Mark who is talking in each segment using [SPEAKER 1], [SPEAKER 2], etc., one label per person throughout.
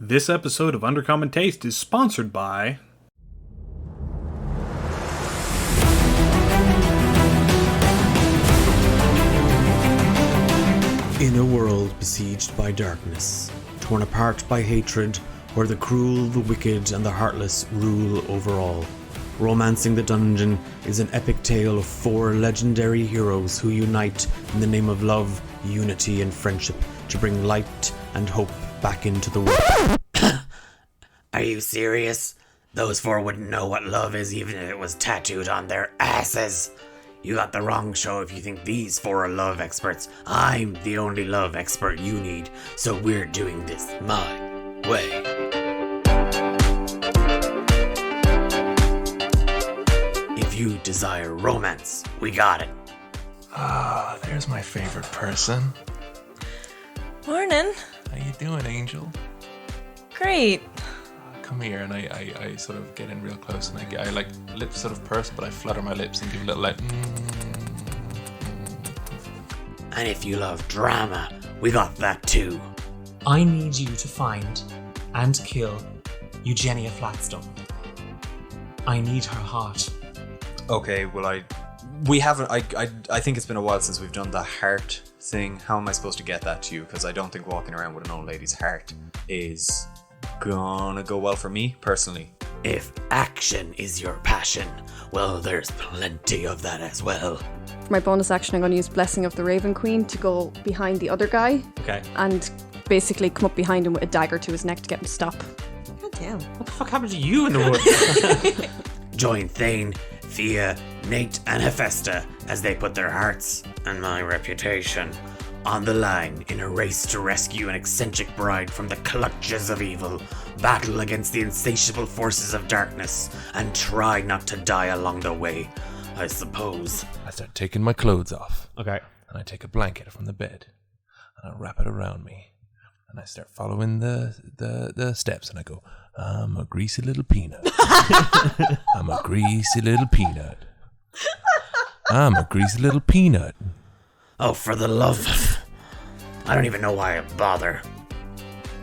[SPEAKER 1] This episode of Undercommon Taste is sponsored by...
[SPEAKER 2] In a world besieged by darkness, torn apart by hatred, where the cruel, the wicked, and the heartless rule over all, Romancing the Dungeon is an epic tale of four legendary heroes who unite in the name of love, unity, and friendship to bring light and hope back into the world.
[SPEAKER 3] Are you serious? Those four wouldn't know what love is even if it was tattooed on their asses. You got the wrong show if you think these four are love experts. I'm the only love expert you need, so we're doing this my way. If you desire romance, we got it.
[SPEAKER 4] Ah, there's my favorite person.
[SPEAKER 5] Morning.
[SPEAKER 4] How you doing, Angel?
[SPEAKER 5] Great.
[SPEAKER 4] Come here, and I sort of get in real close, and I like lips sort of purse, but I flutter my lips and give a little like.
[SPEAKER 3] And if you love drama, we got that too.
[SPEAKER 6] I need you to find and kill Eugenia Flatstone. I need her heart.
[SPEAKER 7] Okay, well we haven't, I think it's been a while since we've done the heart thing. How am I supposed to get that to you? Because I don't think walking around with an old lady's heart is gonna go well for me, personally.
[SPEAKER 3] If action is your passion, well, there's plenty of that as well.
[SPEAKER 8] For my bonus action, I'm going to use Blessing of the Raven Queen to go behind the other guy.
[SPEAKER 7] Okay.
[SPEAKER 8] And basically come up behind him with a dagger to his neck to get him to stop.
[SPEAKER 5] God damn.
[SPEAKER 6] What the fuck happened to you in the woods?
[SPEAKER 3] Join Thane, Thea, Nate, and Hephaestus as they put their hearts and my reputation on the line in a race to rescue an eccentric bride from the clutches of evil, battle against the insatiable forces of darkness, and try not to die along the way, I suppose.
[SPEAKER 4] I start taking my clothes off.
[SPEAKER 7] Okay.
[SPEAKER 4] And I take a blanket from the bed, and I wrap it around me, and I start following the steps, and I go, I'm a greasy little peanut. I'm a greasy little peanut. I'm a greasy little peanut.
[SPEAKER 3] Oh, for the love of... I don't even know why I bother.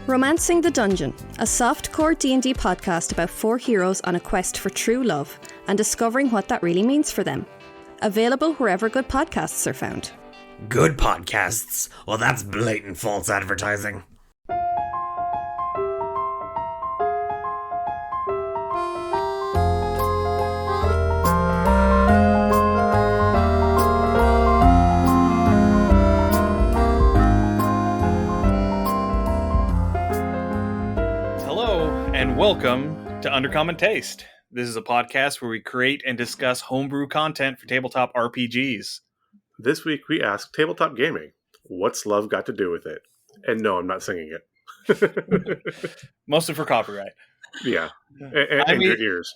[SPEAKER 8] Romancing the Dungeon, a softcore D&D podcast about four heroes on a quest for true love and discovering what that really means for them. Available wherever good podcasts are found.
[SPEAKER 3] Good podcasts? Well, that's blatant false advertising.
[SPEAKER 1] Welcome to Undercommon Taste. This is a podcast where we create and discuss homebrew content for tabletop RPGs.
[SPEAKER 9] This week we ask tabletop gaming, what's love got to do with it? And no, I'm not singing it.
[SPEAKER 1] Mostly for copyright.
[SPEAKER 9] Yeah, and your ears.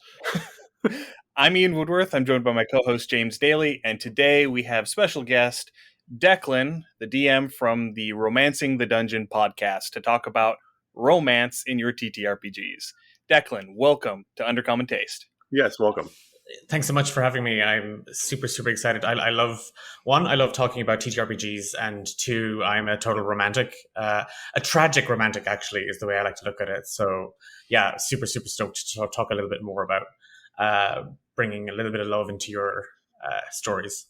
[SPEAKER 1] I'm Ian Woodworth. I'm joined by my co-host James Daly, and today we have special guest Declan, the DM from the Romancing the Dungeon podcast, to talk about romance in your TTRPGs. Declan, welcome to Undercommon Taste.
[SPEAKER 9] Yes, welcome.
[SPEAKER 6] Thanks so much for having me. I'm super excited. I love talking about TTRPGs, and two, I'm a total romantic. A tragic romantic, actually, is the way I like to look at it. So yeah, super stoked to talk a little bit more about bringing a little bit of love into your stories.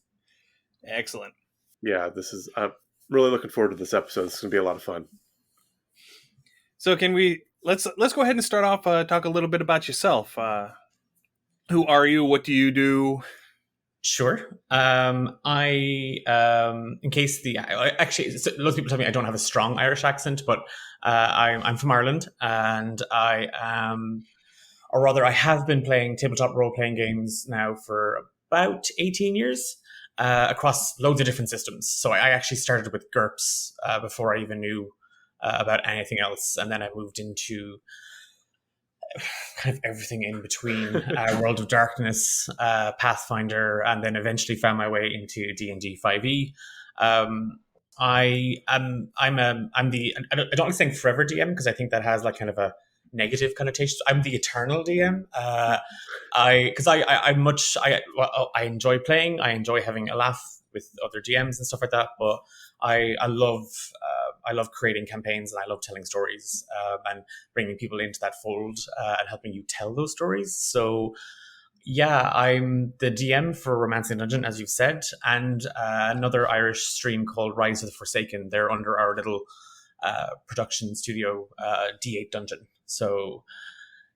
[SPEAKER 1] Excellent.
[SPEAKER 9] Yeah, I'm really looking forward to this episode. It's going to be a lot of fun.
[SPEAKER 1] So let's go ahead and start off, talk a little bit about yourself. Who are you? What do you do?
[SPEAKER 6] Sure. In case actually, lots of people tell me I don't have a strong Irish accent, but I'm from Ireland, and I have been playing tabletop role-playing games now for about 18 years across loads of different systems. So I actually started with GURPS before I even knew about anything else, and then I moved into kind of everything in between, World of Darkness, Pathfinder, and then eventually found my way into D&D 5e. I don't like saying forever DM, because I think that has like kind of a negative connotation. I'm the eternal DM. I enjoy playing. I enjoy having a laugh with other DMs and stuff like that. But I love I love creating campaigns, and I love telling stories, and bringing people into that fold, and helping you tell those stories. So yeah, I'm the DM for Romancing Dungeon, as you've said, and another Irish stream called Rise of the Forsaken. They're under our little production studio, D8 Dungeon. So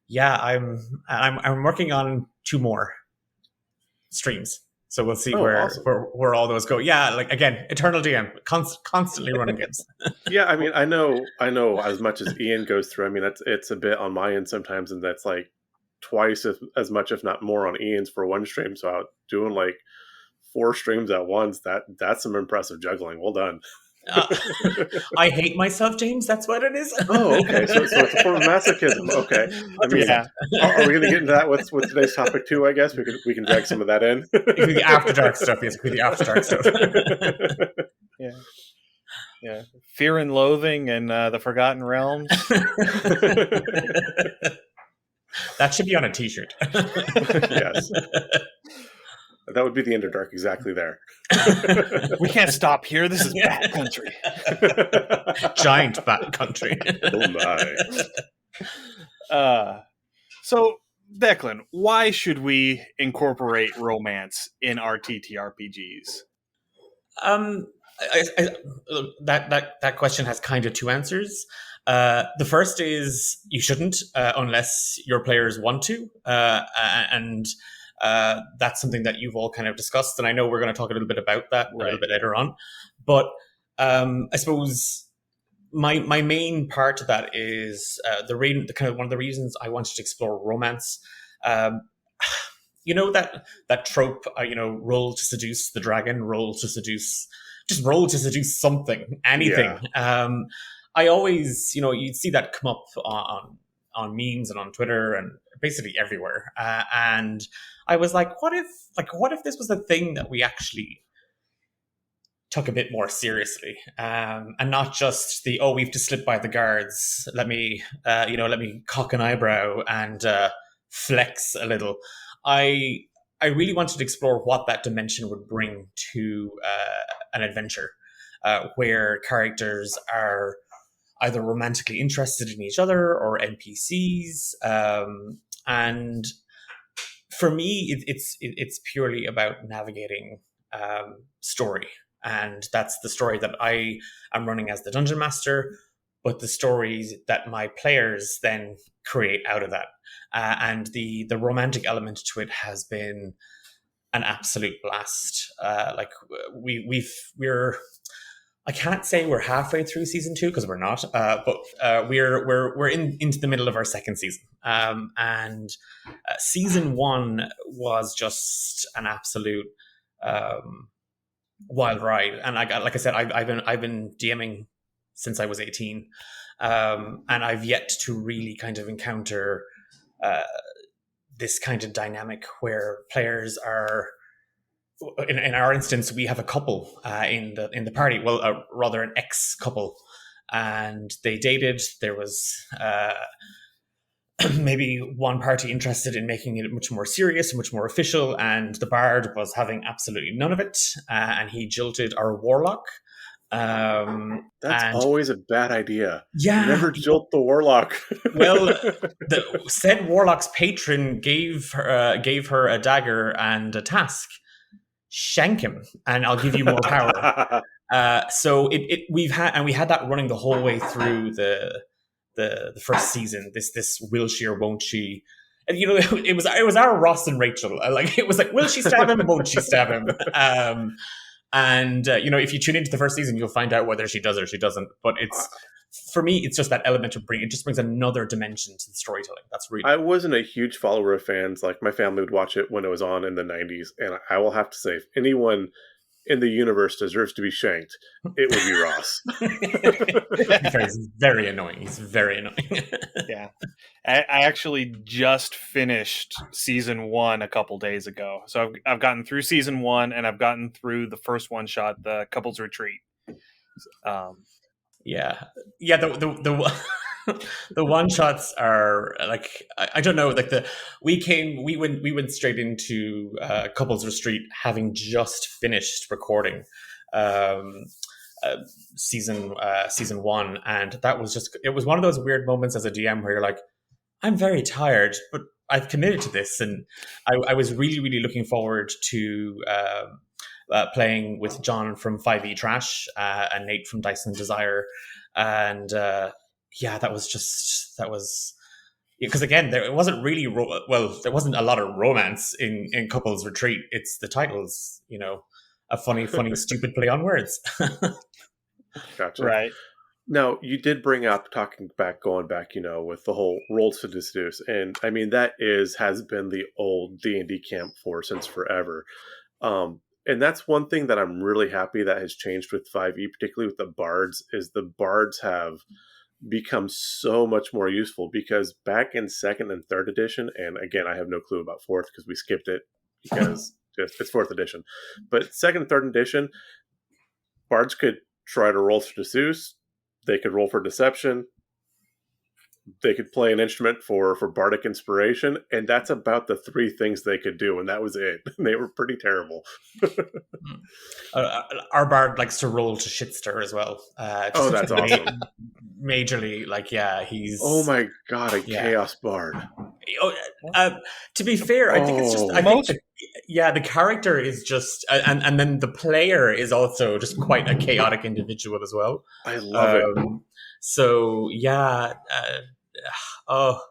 [SPEAKER 6] yeah, I'm working on 2 more streams. So we'll see
[SPEAKER 9] awesome.
[SPEAKER 6] where all those go. Yeah, like again, Eternal DM, constantly running games.
[SPEAKER 9] Yeah, I mean, I know as much as Ian goes through. I mean, it's a bit on my end sometimes, and that's like twice as much, if not more, on Ian's for one stream. So out doing like 4 streams at once, that's some impressive juggling. Well done.
[SPEAKER 6] I hate myself, James. That's what it is.
[SPEAKER 9] Oh, okay. So it's a form of masochism. Okay. I mean,
[SPEAKER 1] Yeah.
[SPEAKER 9] are we going to get into that with today's topic too? I guess we can drag some of that in.
[SPEAKER 6] The After Dark stuff. Yes, the After Dark stuff.
[SPEAKER 1] Yeah. Fear and Loathing and the Forgotten Realms.
[SPEAKER 6] That should be on a T-shirt.
[SPEAKER 9] Yes. That would be the Underdark exactly there.
[SPEAKER 1] We can't stop here. This is bad country.
[SPEAKER 6] Giant bad country.
[SPEAKER 9] Oh my.
[SPEAKER 1] So, Declan, why should we incorporate romance in our TTRPGs?
[SPEAKER 6] That question has kind of 2 answers. The first is you shouldn't, unless your players want to, and that's something that you've all kind of discussed, and I know we're going to talk a little bit about that a little bit later on. But I suppose my main part of that is the kind of one of the reasons I wanted to explore romance. You know that trope, roll to seduce the dragon, roll to seduce something, anything. Yeah. I always, you'd see that come up on memes and on Twitter and basically everywhere. And I was like, what if this was a thing that we actually took a bit more seriously, and not just we've to slip by the guards. Let me cock an eyebrow and flex a little. I really wanted to explore what that dimension would bring to an adventure, where characters are either romantically interested in each other or NPCs, and for me, it's purely about navigating story, and that's the story that I am running as the dungeon master, but the stories that my players then create out of that, and the romantic element to it has been an absolute blast. We're I can't say we're halfway through season 2 because we're not, but we're into the middle of our second season, and season 1 was just an absolute wild ride. And like I said, I've been DMing since I was 18, and I've yet to really kind of encounter this kind of dynamic where players are. In our instance, we have a couple in the party. Well, rather an ex-couple, and they dated. There was maybe one party interested in making it much more serious and much more official, and the bard was having absolutely none of it, and he jilted our warlock.
[SPEAKER 9] That's always a bad idea.
[SPEAKER 6] Yeah,
[SPEAKER 9] never jilt the warlock.
[SPEAKER 6] Well, the said warlock's patron gave her a dagger and a task. Shank him, and I'll give you more power. So we had that running the whole way through the first season. This will she or won't she? And it was our Ross and Rachel. It was like, will she stab him? Won't she stab him? And if you tune into the first season, you'll find out whether she does or she doesn't. But for me, it's just that element it just brings another dimension to the storytelling. That's really.
[SPEAKER 9] I wasn't a huge follower of fans. Like, my family would watch it when it was on in the 90s, and I will have to say, if anyone in the universe deserves to be shanked, it would be Ross.
[SPEAKER 6] He's very annoying. He's very annoying.
[SPEAKER 1] Yeah. I actually just finished season 1 a couple days ago. So I've gotten through season 1, and I've gotten through the first one shot, the Couples Retreat.
[SPEAKER 6] Yeah. The one shots are like, I don't know, like we went straight into Couples Retreat having just finished recording, season one, and that was just, it was one of those weird moments as a DM where you're like, I'm very tired, but I've committed to this, and I was really, really looking forward to playing with John from 5e Trash and Nate from Dyson Desire, and that was because again, there wasn't really there wasn't a lot of romance in Couples Retreat. It's the titles, a funny, stupid play on words.
[SPEAKER 9] Gotcha.
[SPEAKER 1] Right.
[SPEAKER 9] Now, you did bring up going back, with the whole rolls to seduce, and I mean that has been the old D&D camp since forever, and that's one thing that I'm really happy that has changed with 5e, particularly with the bards. Is the bards have become so much more useful, because back in second and third edition, and again I have no clue about fourth because we skipped it because it's fourth edition, but second and third edition, bards could try to roll for seduce. They could roll for deception. They could play an instrument for bardic inspiration, and that's about the three things they could do, and that was it. They were pretty terrible.
[SPEAKER 6] Our bard likes to roll to shitster as well.
[SPEAKER 9] That's awesome.
[SPEAKER 6] Majorly, he's...
[SPEAKER 9] Oh my god, a chaos bard.
[SPEAKER 6] To be fair, I think it's just... the character is just... And then the player is also just quite a chaotic individual as well.
[SPEAKER 9] I love it.
[SPEAKER 6] So,
[SPEAKER 9] How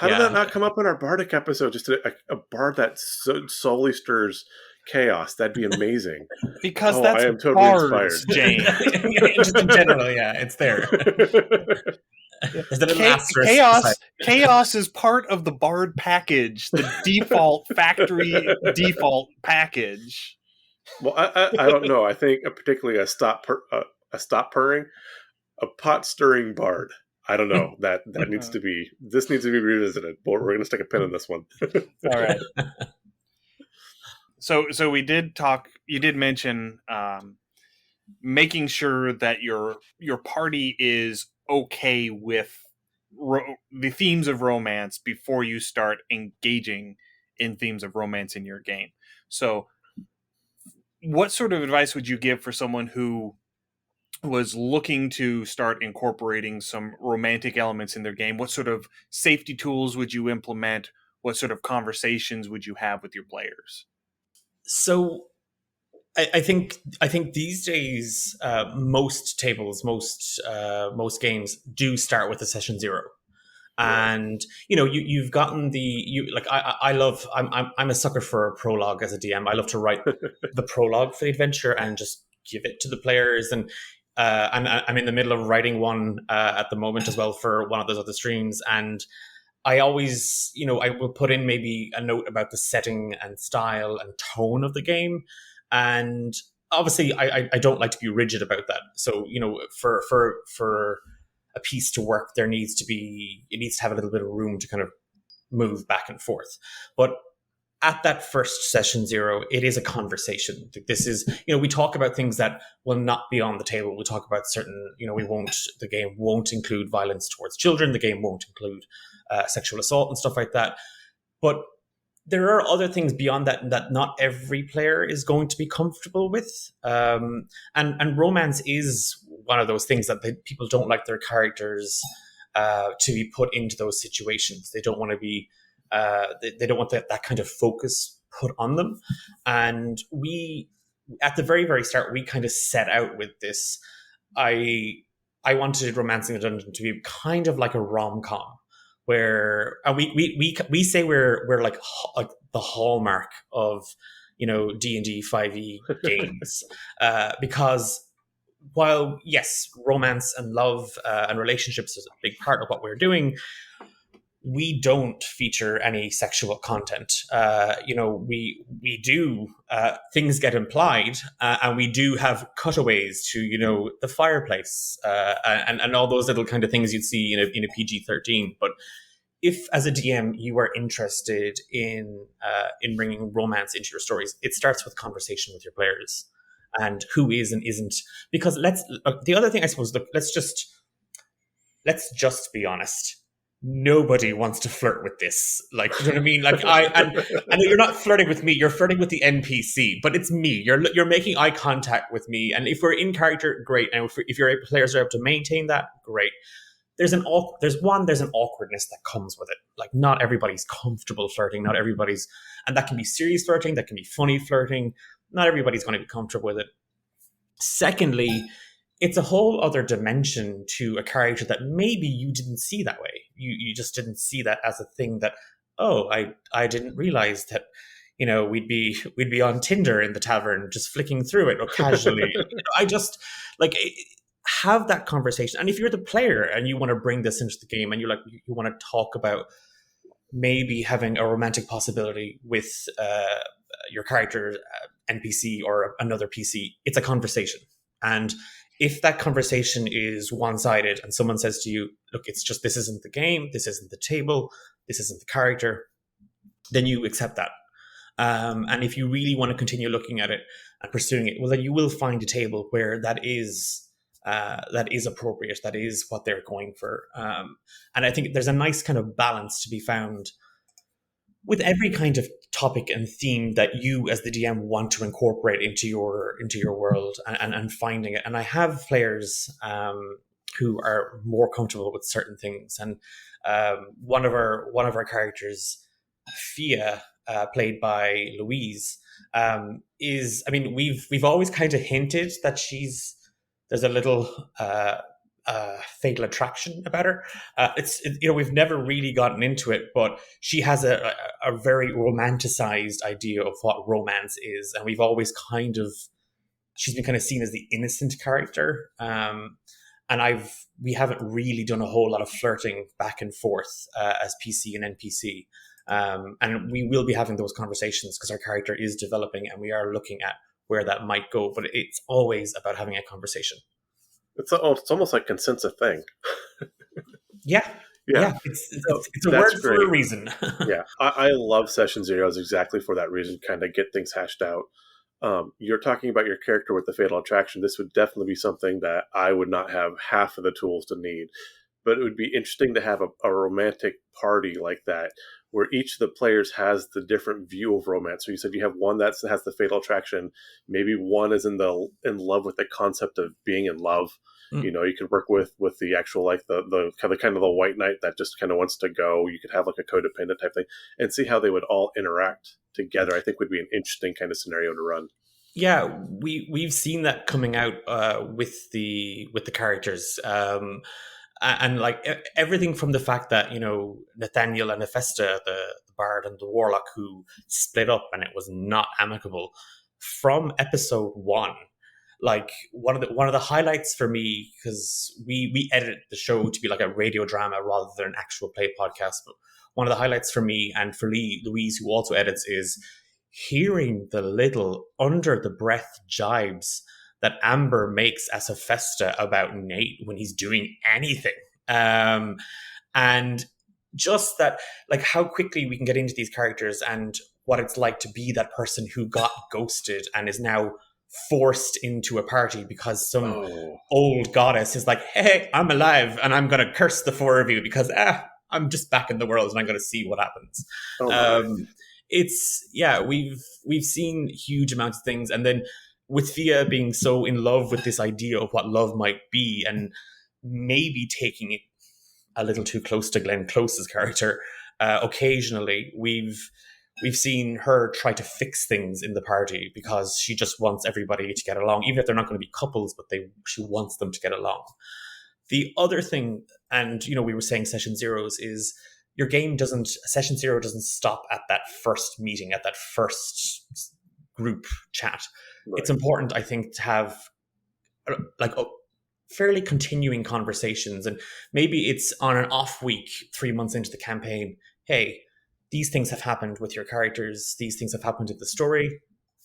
[SPEAKER 9] did that not come up in our bardic episode? Just a bard that solely stirs chaos. That'd be amazing.
[SPEAKER 1] Because that's
[SPEAKER 9] I am totally inspired.
[SPEAKER 1] James.
[SPEAKER 6] Just in general, it's there.
[SPEAKER 1] Chaos is part of the bard package, the default factory default package.
[SPEAKER 9] Well, I don't know. I think particularly a stop purring, a pot stirring bard. I don't know. That needs to be revisited. But we're going to stick a pin in this one.
[SPEAKER 1] All right. So we did talk. You did mention making sure that your party is okay with the themes of romance before you start engaging in themes of romance in your game. So, what sort of advice would you give for someone who was looking to start incorporating some romantic elements in their game? What sort of safety tools would you implement? What sort of conversations would you have with your players?
[SPEAKER 6] So I think these days most tables, most games do start with a session 0. And you've gotten I'm a sucker for a prologue as a DM. I love to write the prologue for the adventure and just give it to the players, and I'm in the middle of writing one at the moment as well for one of those other streams, and I always, I will put in maybe a note about the setting and style and tone of the game. And obviously I don't like to be rigid about that. So, for a piece to work, it needs to have a little bit of room to kind of move back and forth. But at that first session 0, it is a conversation. This is, we talk about things that will not be on the table. We talk about certain, the game won't include violence towards children. The game won't include sexual assault and stuff like that. But there are other things beyond that not every player is going to be comfortable with. And romance is one of those things that people don't like their characters to be put into those situations. They don't want to be, they don't want that kind of focus put on them. And we, at the very, very start, we kind of set out with this. I wanted Romancing the Dungeon to be kind of like a rom-com, where we say we're like the hallmark of D&D 5e games, because while yes, romance and love and relationships is a big part of what we're doing, we don't feature any sexual content. We do, things get implied, and we do have cutaways to, the fireplace, and all those little kind of things you'd see in a PG-13. But if, as a DM, you are interested in bringing romance into your stories, it starts with conversation with your players and who is and isn't. Because the other thing, I suppose, look, let's just be honest. nobody wants to flirt with this. Like, you know what I mean? Like, and you're not flirting with me, you're flirting with the NPC, but it's me. You're making eye contact with me. And if we're in character, great. And if your players are able to maintain that, great. There's an awkwardness that comes with it. Like, not everybody's comfortable flirting. Not everybody's, and that can be serious flirting, that can be funny flirting. Not everybody's going to be comfortable with it. Secondly, it's a whole other dimension to a character that maybe you didn't see that way. You just didn't see that as a thing that, oh, I didn't realize that, you know, we'd be on Tinder in the tavern just flicking through it or casually. I just like have that conversation. And if you're the player and you want to bring this into the game and you want to talk about maybe having a romantic possibility with your character NPC or another PC, it's a conversation. And if that conversation is one-sided and someone says to you, look, it's just, this isn't the game, this isn't the table, this isn't the character, then you accept that. And if you really want to continue looking at it and pursuing it, well, then you will find a table where that is appropriate, that is what they're going for. And I think there's a nice kind of balance to be found with every kind of topic and theme that you as the DM want to incorporate into your world and finding it. And I have players who are more comfortable with certain things. And one of our characters, Fia, played by Louise, is, I mean, we've always kind of hinted that there's a little fatal attraction about her. We've never really gotten into it, but she has a very romanticized idea of what romance is, and we've always she's been kind of seen as the innocent character. And we haven't really done a whole lot of flirting back and forth as PC and NPC. And we will be having those conversations because our character is developing and we are looking at where that might go, but it's always about having a conversation.
[SPEAKER 9] It's almost like consent's a thing.
[SPEAKER 6] Yeah. It's a word for a reason.
[SPEAKER 9] Yeah, I love session zeros exactly for that reason, kind of get things hashed out. You're talking about your character with the fatal attraction. This would definitely be something that I would not have half of the tools to need. But it would be interesting to have a romantic party like that, where each of the players has the different view of romance. So you said you have one that has the fatal attraction. Maybe one is in love with the concept of being in love. You know, you could work with the actual, like the kind of the white knight that just kind of wants to go. You could have like a codependent type thing and see how they would all interact together. I think would be an interesting kind of scenario to run.
[SPEAKER 6] Yeah, we've seen that coming out with the characters. And like everything from the fact that, you know, Nathaniel and Hephaestus, the bard and the warlock, who split up and it was not amicable from episode 1. Like one of the highlights for me, because we edited the show to be like a radio drama rather than an actual play podcast. But one of the highlights for me and for Louise, who also edits, is hearing the little under the breath jibes that Amber makes as Hephaestus about Nate when he's doing anything. And just that, like how quickly we can get into these characters and what it's like to be that person who got ghosted and is now forced into a party because some old goddess is like, hey, I'm alive and I'm going to curse the 4 of you because I'm just back in the world and I'm going to see what happens. We've seen huge amounts of things. And then with Fia being so in love with this idea of what love might be and maybe taking it a little too close to Glenn Close's character, occasionally we've seen her try to fix things in the party because she just wants everybody to get along, even if they're not going to be couples, but she wants them to get along. The other thing, and you know, we were saying session zeros, is your game session zero doesn't stop at that first meeting, at that first group chat. Right. It's important, I think, to have fairly continuing conversations, and maybe it's on an off week 3 months into the campaign. Hey, these things have happened with your characters. These things have happened in the story.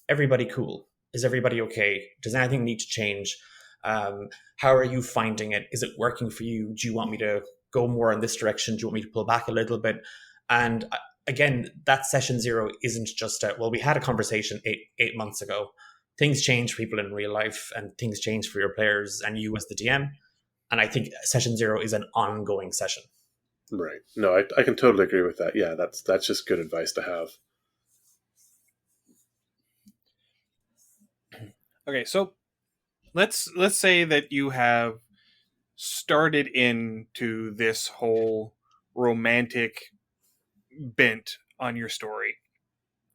[SPEAKER 6] Everybody cool? Is everybody okay? Does anything need to change? How are you finding it? Is it working for you? Do you want me to go more in this direction? Do you want me to pull back a little bit? And again, that session zero isn't just we had a conversation eight months ago. Things change for people in real life and things change for your players and you as the DM. And I think session zero is an ongoing session.
[SPEAKER 9] Right. No, I can totally agree with that. Yeah, that's just good advice to have.
[SPEAKER 1] Okay, so let's say that you have started into this whole romantic bent on your story.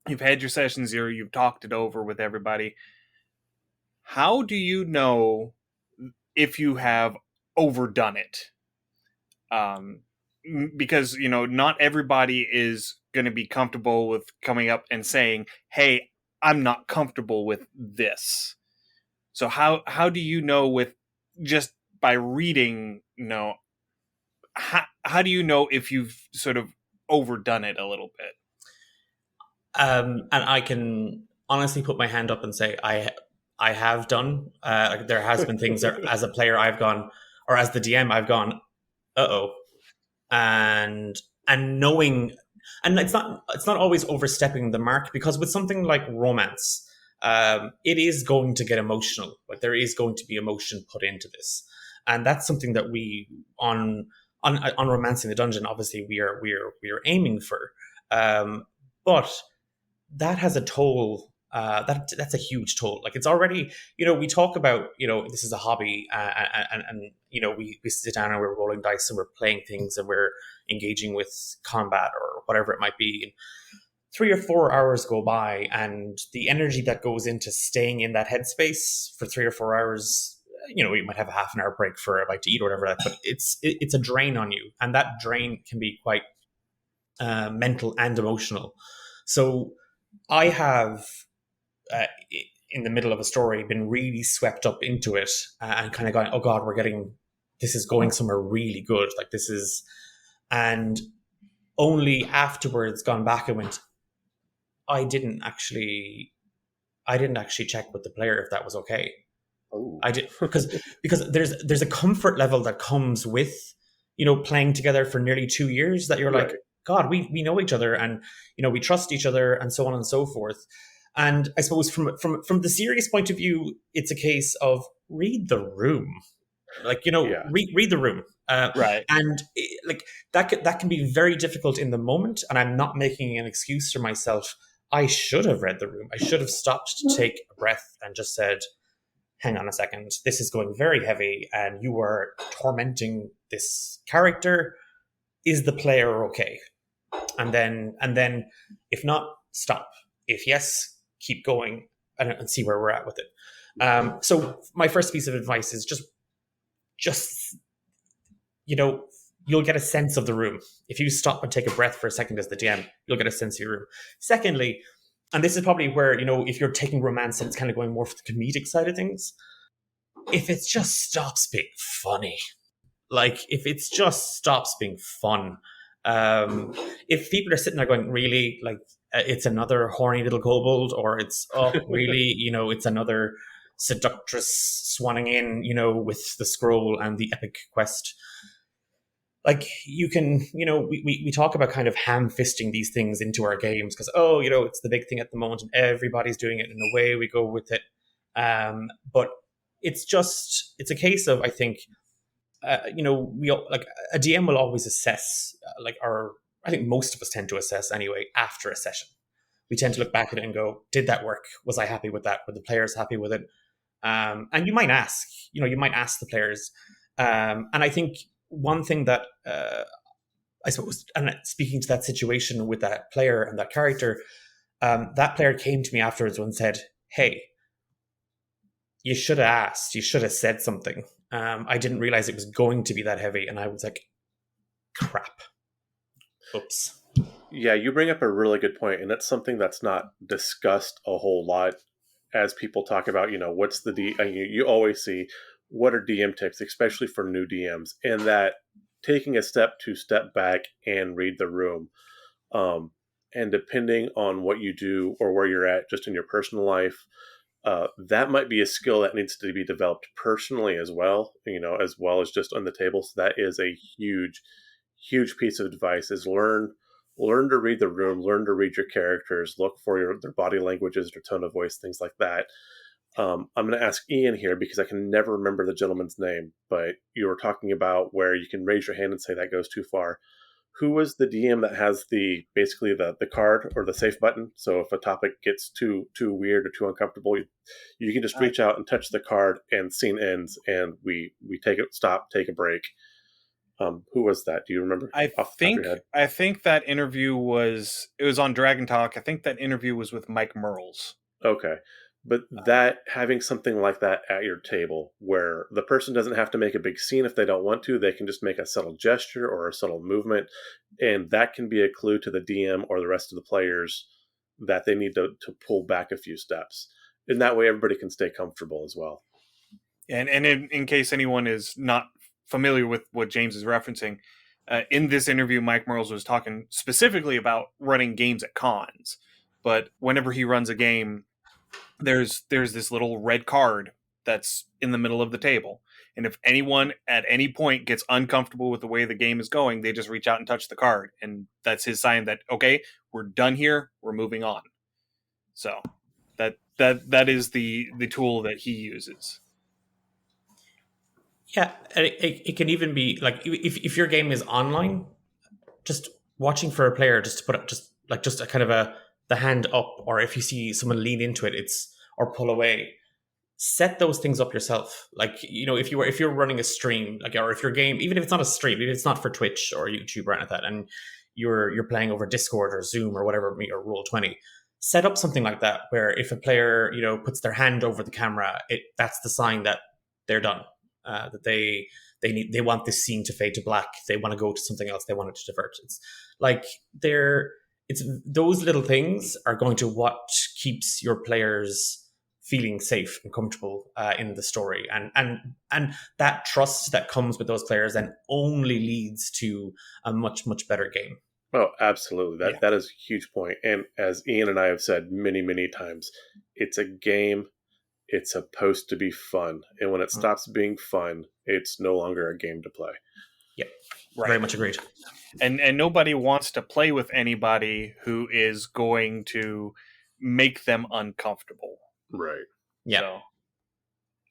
[SPEAKER 1] You've had your session 0, you've talked it over with everybody. How do you know if you have overdone it? Because, not everybody is going to be comfortable with coming up and saying, "Hey, I'm not comfortable with this." So how do you know, with just by reading, how do you know if you've sort of overdone it a little bit?
[SPEAKER 6] And I can honestly put my hand up and say I have done. Like there has been things that, as a player, I've gone, or as the DM, I've gone, oh, and knowing, and it's not always overstepping the mark, because with something like romance, it is going to get emotional. Like there is going to be emotion put into this, and that's something that we on Romancing the Dungeon, obviously we are aiming for. But that has a toll. That's a huge toll. Like it's already, we talk about, this is a hobby, and we sit down and we're rolling dice and we're playing things and we're engaging with combat or whatever it might be. And 3 or 4 hours go by, and the energy that goes into staying in that headspace for 3 or 4 hours, we might have a half an hour break for a bite to eat or whatever, but it's a drain on you, and that drain can be quite mental and emotional. So I have, in the middle of a story, been really swept up into it, and kind of going, oh God, this is going somewhere really good. Like this is, and only afterwards gone back and went, I didn't actually check with the player if that was okay.
[SPEAKER 9] Oh.
[SPEAKER 6] I did, because there's a comfort level that comes with, playing together for nearly 2 years, that you're
[SPEAKER 9] Right.
[SPEAKER 6] like, God, we know each other, and we trust each other, and so on and so forth. And I suppose from the serious point of view, it's a case of read the room, like
[SPEAKER 9] Yeah.
[SPEAKER 6] read the room,
[SPEAKER 1] Right.
[SPEAKER 6] and like that can be very difficult in the moment. And I'm not making an excuse for myself. I should have read the room. I should have stopped to take a breath and just said, hang on a second, this is going very heavy, and you are tormenting this character. Is the player okay? And then if not, stop. If yes, keep going and see where we're at with it. So my first piece of advice is just you'll get a sense of the room. If you stop and take a breath for a second as the DM, you'll get a sense of your room. Secondly, and this is probably where, if you're taking romance and it's kind of going more for the comedic side of things, if it just stops being funny, like if it just stops being fun, if people are sitting there going, really, like it's another horny little kobold, or it's, oh, really, it's another seductress swanning in, with the scroll and the epic quest. Like you can, we talk about kind of ham-fisting these things into our games because, it's the big thing at the moment and everybody's doing it, and away we go with it. But it's a case of, I think, we like a DM will always assess, I think most of us tend to assess anyway after a session. We tend to look back at it and go, did that work? Was I happy with that? Were the players happy with it? And you might ask the players. And I think one thing that I suppose, and speaking to that situation with that player and that character, that player came to me afterwards and said, hey, you should have asked, you should have said something. I didn't realize it was going to be that heavy. And I was like, crap. Oops.
[SPEAKER 9] Yeah, you bring up a really good point, and that's something that's not discussed a whole lot as people talk about, what's the you always see what are DM tips, especially for new DMs, and that taking a step back and read the room. And depending on what you do or where you're at just in your personal life, that might be a skill that needs to be developed personally as well, as well as just on the table. So that is a huge, huge piece of advice, is learn to read the room, learn to read your characters, look for their body languages, their tone of voice, things like that. I'm going to ask Ian here because I can never remember the gentleman's name, but you were talking about where you can raise your hand and say that goes too far. Who was the DM that has basically the card or the safe button? So if a topic gets too weird or too uncomfortable, you can just reach out and touch the card, and scene ends, and we take a break. Who was that? Do you remember?
[SPEAKER 1] I think that interview was on Dragon Talk. I think that interview was with Mike Merles.
[SPEAKER 9] Okay. But that having something like that at your table where the person doesn't have to make a big scene if they don't want to, they can just make a subtle gesture or a subtle movement, and that can be a clue to the DM or the rest of the players that they need to pull back a few steps. And that way everybody can stay comfortable as well.
[SPEAKER 1] And in case anyone is not familiar with what James is referencing, in this interview, Mike Merles was talking specifically about running games at cons. But whenever he runs a game, there's this little red card that's in the middle of the table. And if anyone at any point gets uncomfortable with the way the game is going, they just reach out and touch the card. And that's his sign that, okay, we're done here. We're moving on. So that is the tool that he uses.
[SPEAKER 6] Yeah, it can even be like if your game is online, just watching for a player just to put up just a kind of the hand up, or if you see someone lean into it, or pull away. Set those things up yourself. Like, if you're running a stream, like, or if your game, even if it's not a stream, if it's not for Twitch or YouTube or anything like that, and you're playing over Discord or Zoom or whatever, or Roll20, set up something like that where if a player puts their hand over the camera, that's the sign that they're done. That they want this scene to fade to black. They want to go to something else. They want it to divert. It's like it's those little things are going to what keeps your players feeling safe and comfortable in the story, and that trust that comes with those players then only leads to a much better game.
[SPEAKER 9] Oh, absolutely. That is a huge point. And as Ian and I have said many, many times, it's a game. It's supposed to be fun. And when it stops being fun, it's no longer a game to play.
[SPEAKER 6] Yep. Right. Very much agreed.
[SPEAKER 1] And nobody wants to play with anybody who is going to make them uncomfortable.
[SPEAKER 9] Right.
[SPEAKER 6] Yeah.
[SPEAKER 1] So,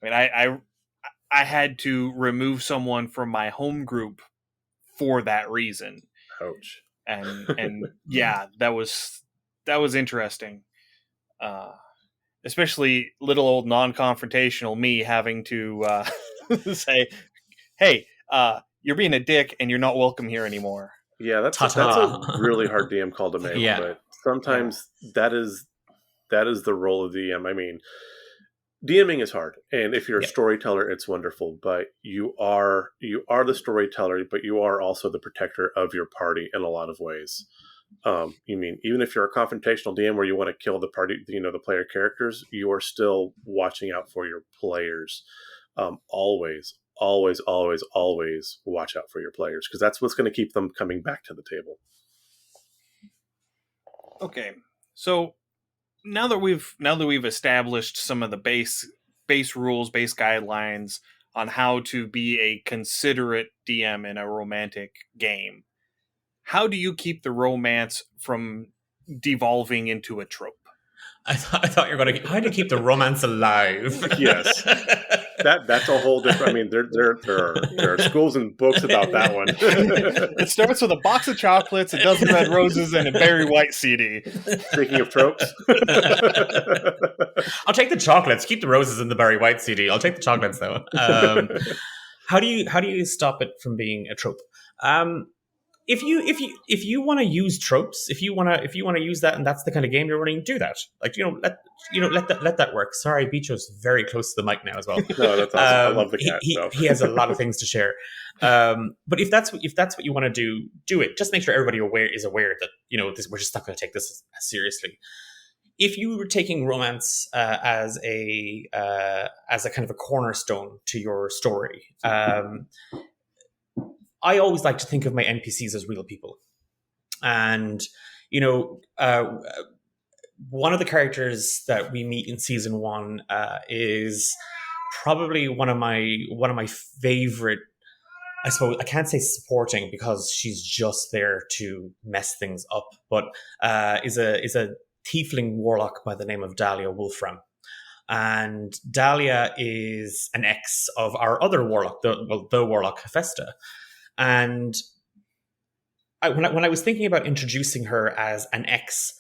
[SPEAKER 1] I mean, I had to remove someone from my home group for that reason.
[SPEAKER 9] Ouch.
[SPEAKER 1] And yeah, that was interesting. Especially little old non-confrontational me having to say, "Hey, you're being a dick, and you're not welcome here anymore."
[SPEAKER 9] Yeah, that's a really hard DM call to make.
[SPEAKER 6] Yeah.
[SPEAKER 9] But sometimes that is the role of DM. I mean, DMing is hard, and if you're a storyteller, it's wonderful. But you are the storyteller, but you are also the protector of your party in a lot of ways. You mean, even if you're a confrontational DM where you want to kill the party, the player characters, you are still watching out for your players. Always watch out for your players, because that's what's going to keep them coming back to the table.
[SPEAKER 1] Okay, so now that we've established some of the base rules, base guidelines on how to be a considerate DM in a romantic game, how do you keep the romance from devolving into a trope?
[SPEAKER 6] I thought you were going to. How do you keep the romance alive?
[SPEAKER 9] Yes, that's a whole different. I mean, there are schools and books about that one.
[SPEAKER 1] It starts with a box of chocolates, a dozen red roses, and a Barry White CD.
[SPEAKER 9] Speaking of tropes,
[SPEAKER 6] I'll take the chocolates. Keep the roses in the Barry White CD. I'll take the chocolates though. How do you stop it from being a trope? If you want to use tropes, if you want to use that, and that's the kind of game you're running, do that. Like, let that work. Sorry, Bicho's very close to the mic now as well.
[SPEAKER 9] No, that's awesome. I love the cat.
[SPEAKER 6] He has a lot of things to share. But if that's what you want to do it. Just make sure everybody is aware that we're just not going to take this as seriously. If you were taking romance as a kind of a cornerstone to your story. I always like to think of my NPCs as real people. And, one of the characters that we meet in season 1 is probably one of my favorite, I suppose. I can't say supporting because she's just there to mess things up, but is a tiefling warlock by the name of Dahlia Wolfram. And Dahlia is an ex of our other warlock, the warlock Hephaestus. And when I was thinking about introducing her as an ex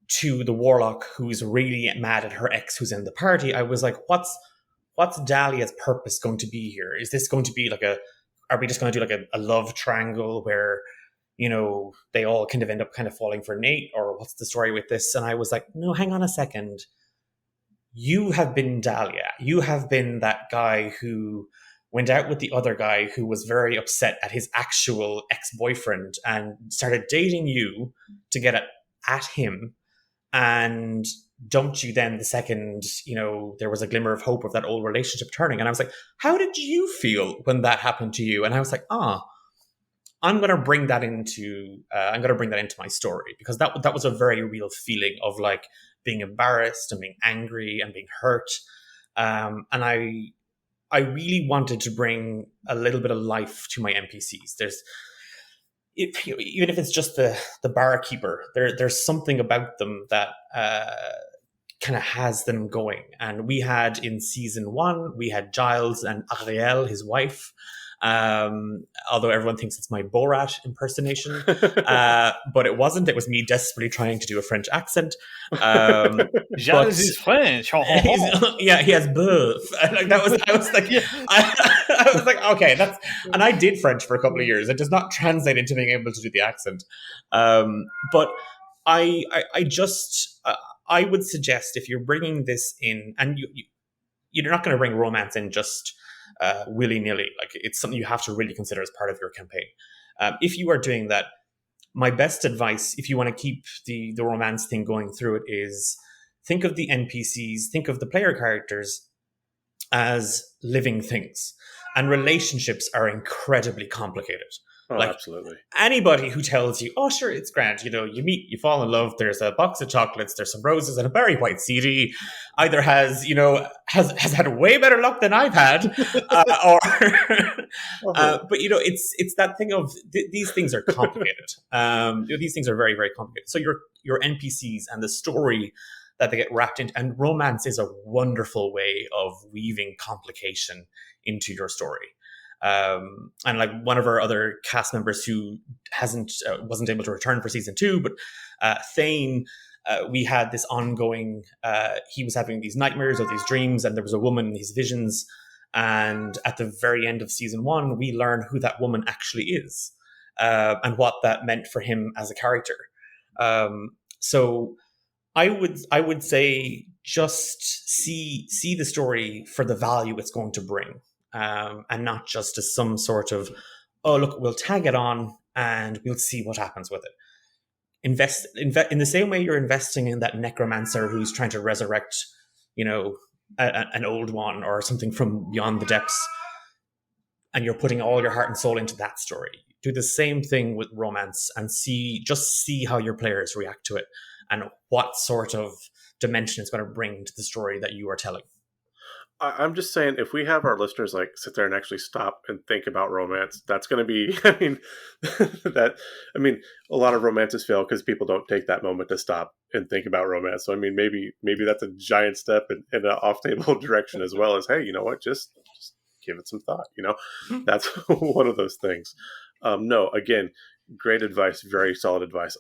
[SPEAKER 6] to the warlock who's really mad at her ex who's in the party, I was like, what's Dahlia's purpose going to be here? Is this going to be are we just going to do like a love triangle where, they all kind of end up kind of falling for Nate, or what's the story with this? And I was like, no, hang on a second. You have been Dahlia. You have been that guy who went out with the other guy who was very upset at his actual ex-boyfriend and started dating you to get at him, and dumped you then the second, there was a glimmer of hope of that old relationship turning. And I was like, how did you feel when that happened to you? And I was like, I'm going to bring that into my story, because that was a very real feeling of like being embarrassed and being angry and being hurt. And I really wanted to bring a little bit of life to my NPCs. Even if it's just the barkeeper, there's something about them that kind of has them going. And we had in season 1, we had Giles and Ariel, his wife. Although everyone thinks it's my Borat impersonation, but it wasn't. It was me desperately trying to do a French accent.
[SPEAKER 1] Giles is French.
[SPEAKER 6] Yeah, he has both. Like I was like, I was like, okay, and I did French for a couple of years. It does not translate into being able to do the accent. But I would suggest, if you're bringing this in, and you're not going to bring romance in just willy-nilly. Like, it's something you have to really consider as part of your campaign. If you are doing that, my best advice, if you want to keep the romance thing going through it, is think of the NPCs, think of the player characters as living things. And relationships are incredibly complicated.
[SPEAKER 9] Oh,
[SPEAKER 6] like,
[SPEAKER 9] absolutely.
[SPEAKER 6] Anybody who tells you, oh, sure, it's grand, you meet, you fall in love, there's a box of chocolates, there's some roses and a very white CD, either has had way better luck than I've had, or but it's that thing of these things are complicated. These things are very, very complicated. So your NPCs and the story that they get wrapped into, and romance is a wonderful way of weaving complication into your story. And like one of our other cast members who wasn't able to return for season 2, but Thane, we had this ongoing, he was having these nightmares or these dreams, and there was a woman in his visions, and at the very end of season 1 we learn who that woman actually is, and what that meant for him as a character. So I would say just see the story for the value it's going to bring. And not just as some sort of, oh, look, we'll tag it on and we'll see what happens with it. Invest in the same way you're investing in that necromancer who's trying to resurrect, an old one or something from beyond the depths, and you're putting all your heart and soul into that story. Do the same thing with romance and see how your players react to it and what sort of dimension it's going to bring to the story that you are telling.
[SPEAKER 9] I'm just saying, if we have our listeners like sit there and actually stop and think about romance, that's going to be, a lot of romances fail because people don't take that moment to stop and think about romance. So, maybe that's a giant step in an off-table direction, as well as, hey, you know what, just give it some thought. That's one of those things. No, again, great advice, very solid advice.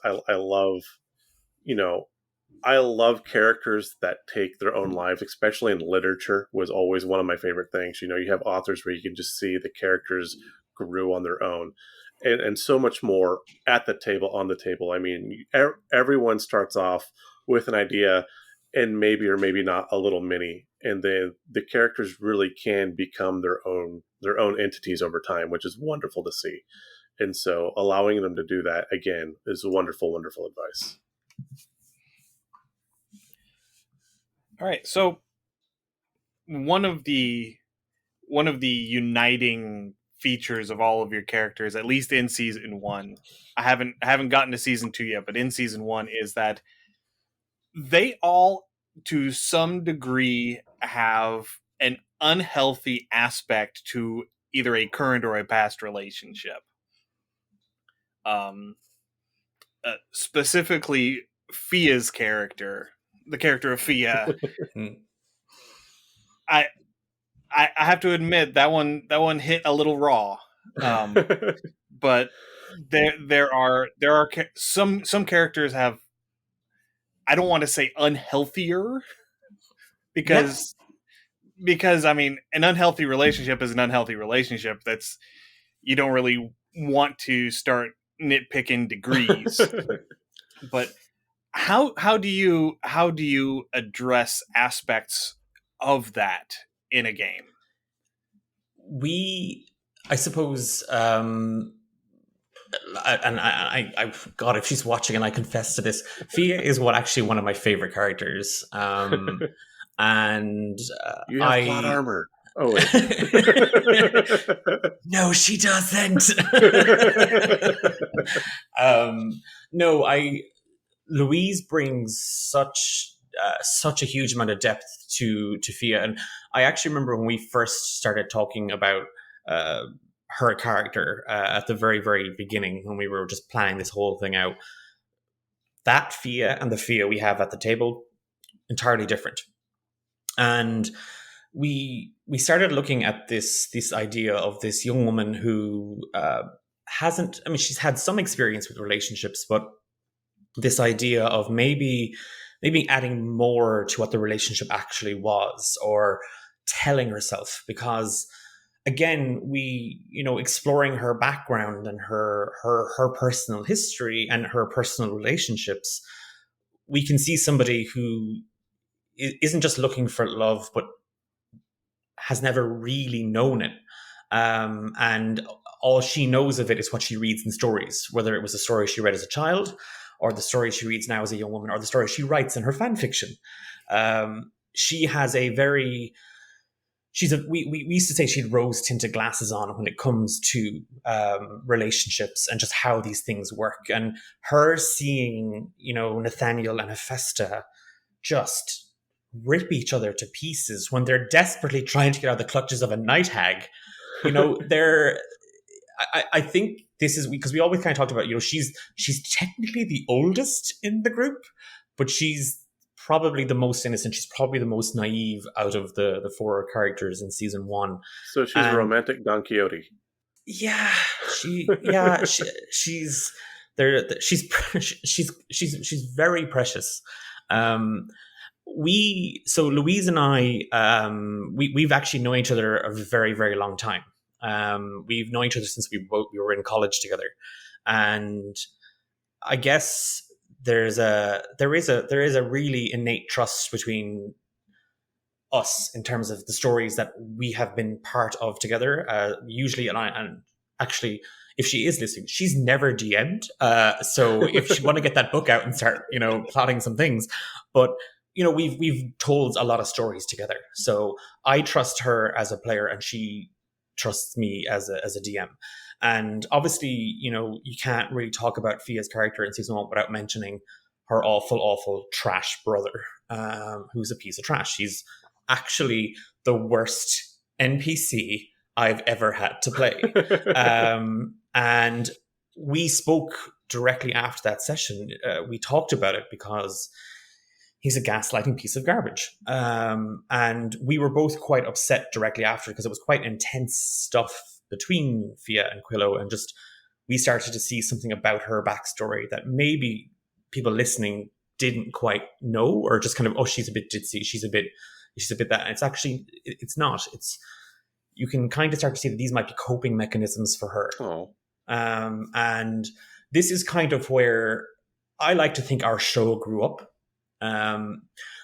[SPEAKER 9] I love characters that take their own lives, especially in literature, was always one of my favorite things. You have authors where you can just see the characters grew on their own, and so much more at the table, on the table. Everyone starts off with an idea and maybe or maybe not a little mini, and then the characters really can become their own entities over time, which is wonderful to see. And so allowing them to do that, again, is wonderful, wonderful advice.
[SPEAKER 1] All right, so one of the uniting features of all of your characters, at least in season 1, I haven't gotten to season 2 yet, but in season 1, is that they all, to some degree, have an unhealthy aspect to either a current or a past relationship. Specifically, Fia's character. The character of Fia I I have to admit that one hit a little raw. But there are some characters have, I don't want to say unhealthier, because I mean, an unhealthy relationship is an unhealthy relationship. That's, you don't really want to start nitpicking degrees. But how do you address aspects of that in a game?
[SPEAKER 6] I suppose, God, if she's watching and I confess to this, Fia is actually one of my favorite characters. And
[SPEAKER 9] you have plot armor. Oh wait.
[SPEAKER 6] No, she doesn't. No, Louise brings such a huge amount of depth to Fia, and I actually remember when we first started talking about her character at the very, very beginning, when we were just planning this whole thing out. That Fia and the Fia we have at the table, entirely different. And we started looking at this idea of this young woman who hasn't, I mean, she's had some experience with relationships, but this idea of maybe adding more to what the relationship actually was, or telling herself, because again, exploring her background and her personal history and her personal relationships, we can see somebody who isn't just looking for love, but has never really known it. And all she knows of it is what she reads in stories, whether it was a story she read as a child, or the story she reads now as a young woman, or the story she writes in her fan fiction. She has a very... we used to say she had rose-tinted glasses on when it comes to relationships and just how these things work. And her seeing, Nathaniel and Hephaestus just rip each other to pieces when they're desperately trying to get out of the clutches of a night hag. They're... I think this is because we always kind of talked about, she's technically the oldest in the group, but she's probably the most innocent. She's probably the most naive out of the four characters in season one.
[SPEAKER 9] So she's a romantic Don Quixote.
[SPEAKER 6] Yeah, she's there. She's very precious. Louise and I, we've actually known each other a very, very long time. We've known each other since we were in college together, and I guess there is a really innate trust between us in terms of the stories that we have been part of together. Usually, and actually, if she is listening, she's never DM'd. So if you want to get that book out and start, plotting some things, but we've told a lot of stories together. So I trust her as a player, and she trusts me as a DM. And obviously, you can't really talk about Fia's character in season one without mentioning her awful trash brother, who's a piece of trash. He's actually the worst NPC I've ever had to play. And we spoke directly after that session. We talked about it because he's a gaslighting piece of garbage. And we were both quite upset directly after, because it was quite intense stuff between Fia and Quillo, and just we started to see something about her backstory that maybe people listening didn't quite know, or just kind of, she's a bit ditzy, she's a bit that. And it's actually, it's not. It's, you can kind of start to see that these might be coping mechanisms for her. And this is kind of where I like to think our show grew up.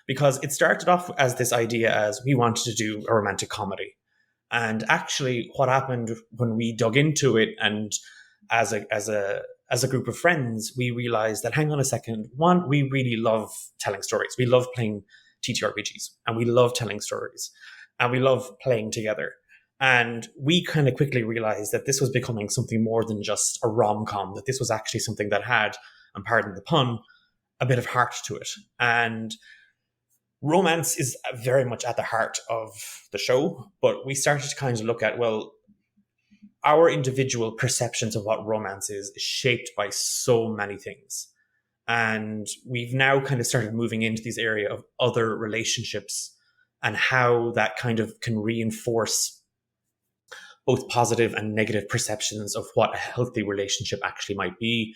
[SPEAKER 6] Because it started off as this idea as we wanted to do a romantic comedy. And actually what happened when we dug into it, and as a group of friends, we realized that, hang on a second, one, we really love telling stories. We love playing TTRPGs, and we love telling stories, and we love playing together. And we kind of quickly realized that this was becoming something more than just a rom-com, that this was actually something that had, and pardon the pun, a bit of heart to it. And romance is very much at the heart of the show, but we started to kind of look at, well, our individual perceptions of what romance is shaped by so many things. And we've now kind of started moving into this area of other relationships and how that kind of can reinforce both positive and negative perceptions of what a healthy relationship actually might be,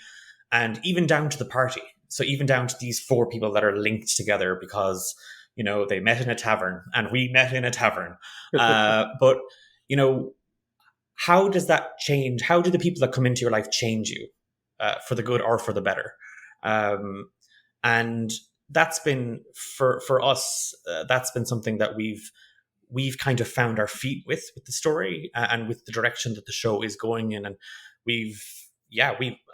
[SPEAKER 6] and even down to the party. So even down to these four people that are linked together because, they met in a tavern and we met in a tavern. But, how does that change? How do the people that come into your life change you for the good or for the better? And that's been, for us, that's been something that we've kind of found our feet with the story and with the direction that the show is going in. And we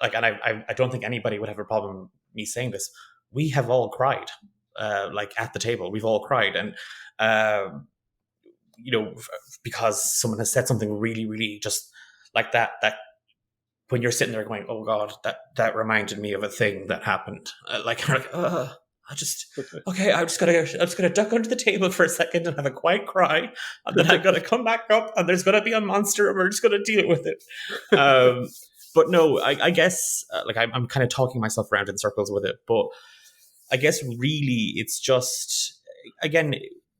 [SPEAKER 6] like, and I don't think anybody would have a problem me saying this. We have all cried, like at the table, we've all cried. And, because someone has said something really, really just like that when you're sitting there going, oh God, that reminded me of a thing that happened. I'm just gonna duck under the table for a second and have a quiet cry, and then I'm gonna come back up, and there's gonna be a monster, and we're just gonna deal with it. But no, I guess I'm kind of talking myself around in circles with it. But I guess really, it's just, again,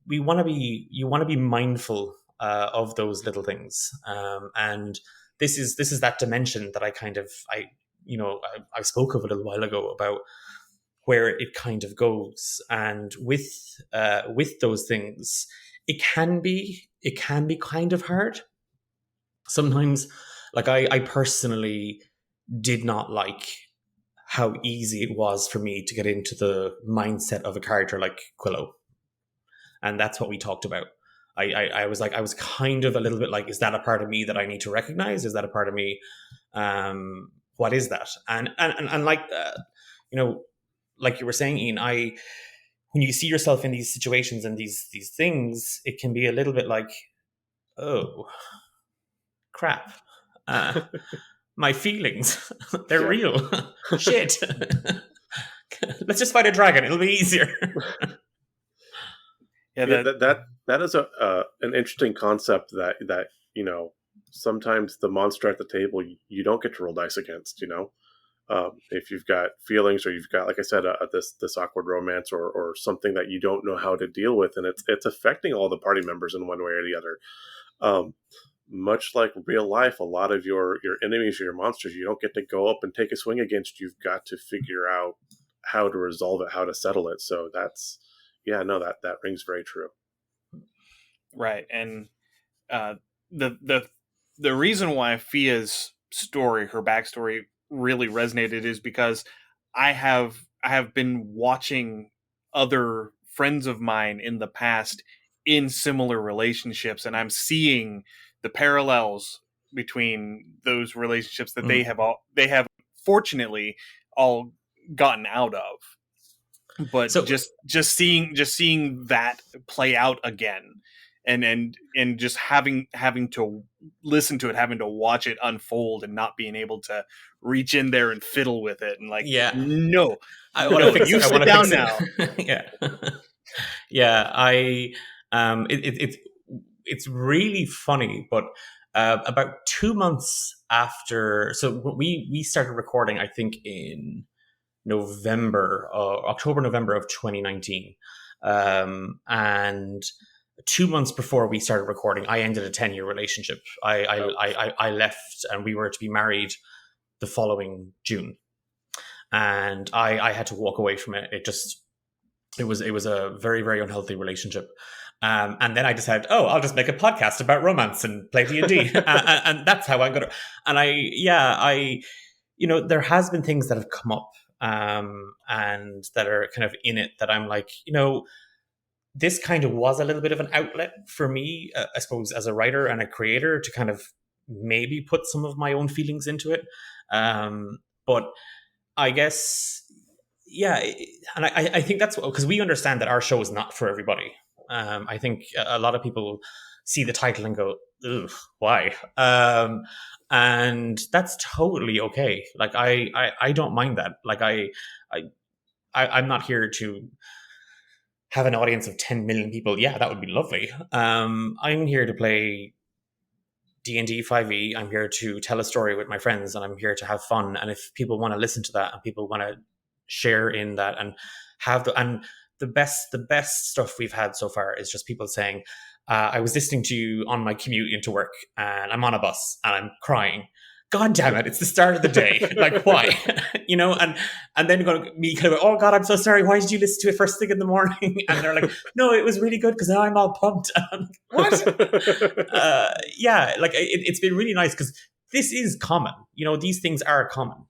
[SPEAKER 6] you want to be mindful of those little things, and this is that dimension that I spoke of a little while ago about where it kind of goes. And with those things, it can be kind of hard sometimes. Like I personally did not like how easy it was for me to get into the mindset of a character like Quillo, and that's what we talked about. I was kind of a little bit like, is that a part of me that I need to recognize? Is that a part of me? What is that? And like, like you were saying, Ian, when you see yourself in these situations and these things, it can be a little bit like, oh, crap. My feelings, they're real. Shit. Let's just fight a dragon. It'll be easier.
[SPEAKER 9] That is an interesting concept that sometimes the monster at the table you don't get to roll dice against. If you've got feelings, or you've got, like I said, this awkward romance or something that you don't know how to deal with, and it's affecting all the party members in one way or the other. Much like real life, a lot of your enemies or your monsters, you don't get to go up and take a swing against. You've got to figure out how to resolve it, how to settle it. So that's, that rings very true.
[SPEAKER 1] Right. And the reason why Fia's story, her backstory, really resonated is because I have been watching other friends of mine in the past in similar relationships, and I'm seeing the parallels between those relationships that they have fortunately all gotten out of. But so, just seeing that play out again, and just having to listen to it, having to watch it unfold, and not being able to reach in there and fiddle with it, and no,
[SPEAKER 6] I want to fix
[SPEAKER 1] you
[SPEAKER 6] it.
[SPEAKER 1] sit down now.
[SPEAKER 6] It's really funny, but about 2 months after, so we started recording, I think in October, November of 2019. And 2 months before we started recording, I ended a 10-year relationship. I left, and we were to be married the following June. And I had to walk away from it. It was a very, very unhealthy relationship. And then I decided, I'll just make a podcast about romance and play D&D. and that's how I'm going to. And there has been things that have come up, and that are kind of in it that I'm like, this kind of was a little bit of an outlet for me, I suppose, as a writer and a creator, to kind of maybe put some of my own feelings into it. But I guess, and I think that's because we understand that our show is not for everybody. I think a lot of people see the title and go, ugh, why? And that's totally okay. Like, I don't mind that. Like, I'm not here to have an audience of 10 million people. Yeah, that would be lovely. I'm here to play D&D 5e. I'm here to tell a story with my friends, and I'm here to have fun. And if people want to listen to that, and people want to share in that, and have the the best stuff we've had so far is just people saying, I was listening to you on my commute into work, and I'm on a bus and I'm crying. God damn it, it's the start of the day. Like, why? And then me kind of, oh God, I'm so sorry. Why did you listen to it first thing in the morning? And they're like, no, it was really good because now I'm all pumped. I'm like, what? Yeah, like it's been really nice because this is common. These things are common.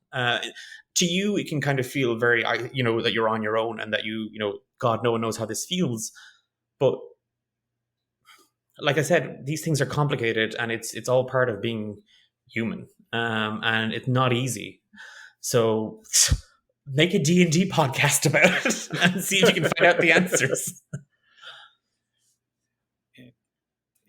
[SPEAKER 6] To you, it can kind of feel very, that you're on your own and that God, no one knows how this feels. But like I said, these things are complicated and it's all part of being human. And it's not easy. So make a D&D podcast about it and see if you can find out the answers.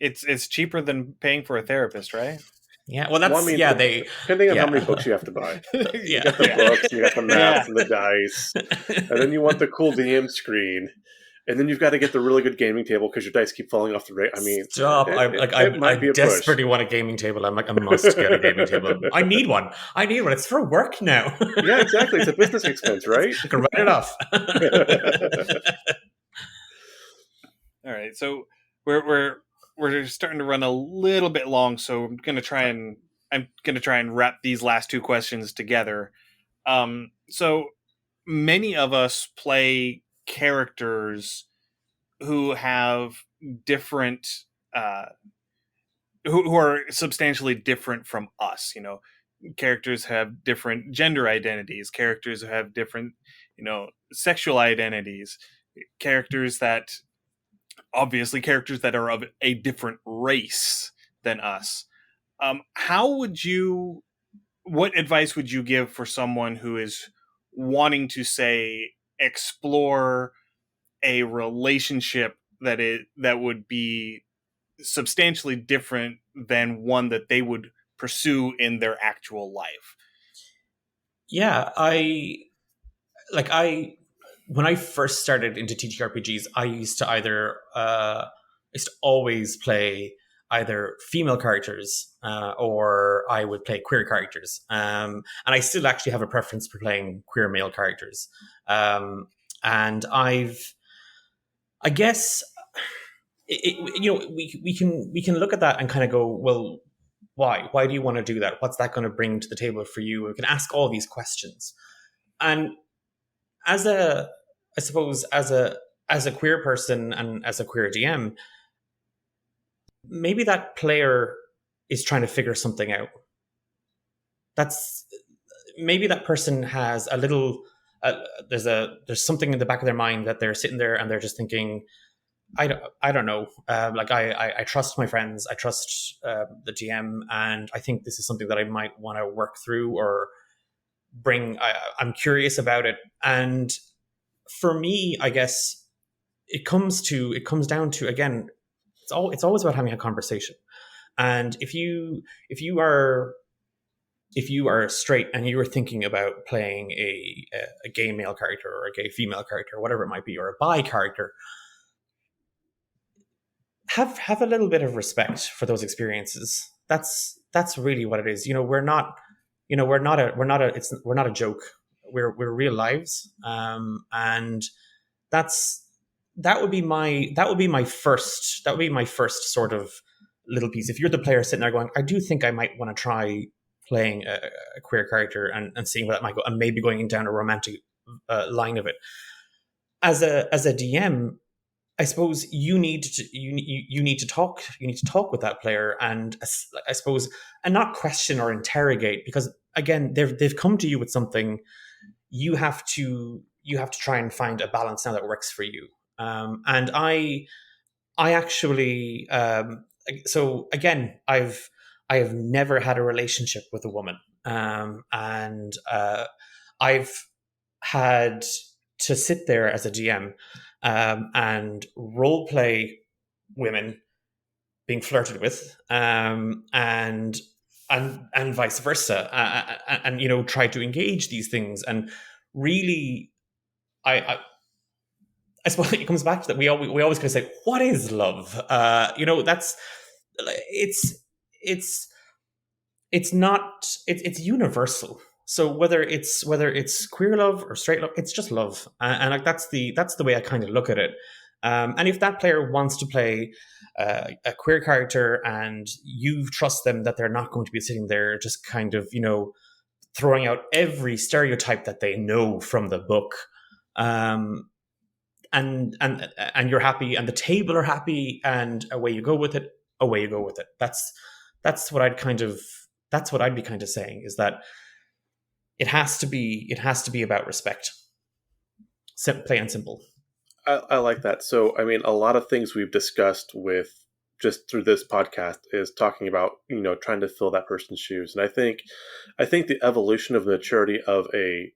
[SPEAKER 1] It's cheaper than paying for a therapist, right?
[SPEAKER 6] Yeah, well, that's
[SPEAKER 9] depending on how many books you have to buy. You got the books, you got the maps and the dice, and then you want the cool DM screen, and then you've got to get the really good gaming table because your dice keep falling off the rate. I mean,
[SPEAKER 6] stop! I desperately want a gaming table. I'm like, I must get a gaming table. I need one. It's for work now.
[SPEAKER 9] Yeah, exactly. It's a business expense, right?
[SPEAKER 6] I can write it off.
[SPEAKER 1] All right, so we're starting to run a little bit long, so I'm gonna try and wrap these last two questions together. So many of us play characters who have different, who are substantially different from us. Characters have different gender identities. Characters who have different, sexual identities. Characters that are of a different race than us. What advice would you give for someone who is wanting to, say, explore a relationship that would be substantially different than one that they would pursue in their actual life?
[SPEAKER 6] Yeah, when I first started into TTRPGs, I used to always play either female characters or I would play queer characters. And I still actually have a preference for playing queer male characters. And I guess we can look at that and kind of go, well, why do you want to do that? What's that going to bring to the table for you? We can ask all these questions. And as a queer person and as a queer DM, maybe that player is trying to figure something out. Maybe that person has a little there's something in the back of their mind that they're sitting there and they're just thinking, I don't know. I trust my friends. I trust the GM, and I think this is something that I might want to work through or bring. I'm curious about it, and for me, I guess it comes down to, again, it's always about having a conversation. And if you are straight and you are thinking about playing a gay male character or a gay female character, whatever it might be, or a bi character, have a little bit of respect for those experiences. That's really what it is. We're not a joke. We're real lives. And that would be my first sort of little piece. If you're the player sitting there going, I do think I might want to try playing a queer character and seeing where that might go, and maybe going down a romantic line of it. As a DM, I suppose you need to talk with that player, and I suppose, and not question or interrogate, because again, they've come to you with something. You have to try and find a balance now that works for you. And I actually, so again, I have never had a relationship with a woman, and I've had to sit there as a GM and role play women being flirted with, and vice versa, and try to engage these things. And really, I suppose it comes back to that. We always kind of say, what is love? That's it's universal. So whether it's queer love or straight love, it's just love, and like that's the way I kind of look at it. And if that player wants to play a queer character, and you trust them that they're not going to be sitting there just kind of throwing out every stereotype that they know from the book, and you're happy, and the table are happy, and away you go with it. Away you go with it. That's what I'd be kind of saying, is that it has to be about respect. Plain and simple.
[SPEAKER 9] I like that. So, I mean, a lot of things we've discussed with just through this podcast is talking about, trying to fill that person's shoes. And I think the evolution of maturity of a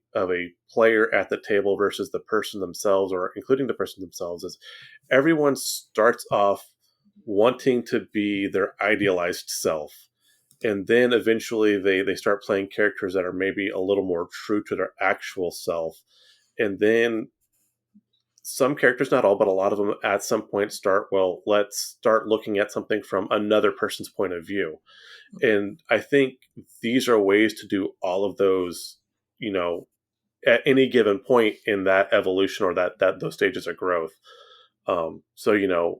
[SPEAKER 9] player at the table versus the person themselves, or including the person themselves, is everyone starts off wanting to be their idealized self. And then eventually they start playing characters that are maybe a little more true to their actual self. And then some characters, not all, but a lot of them at some point let's start looking at something from another person's point of view. And I think these are ways to do all of those, at any given point in that evolution, or that those stages of growth. So,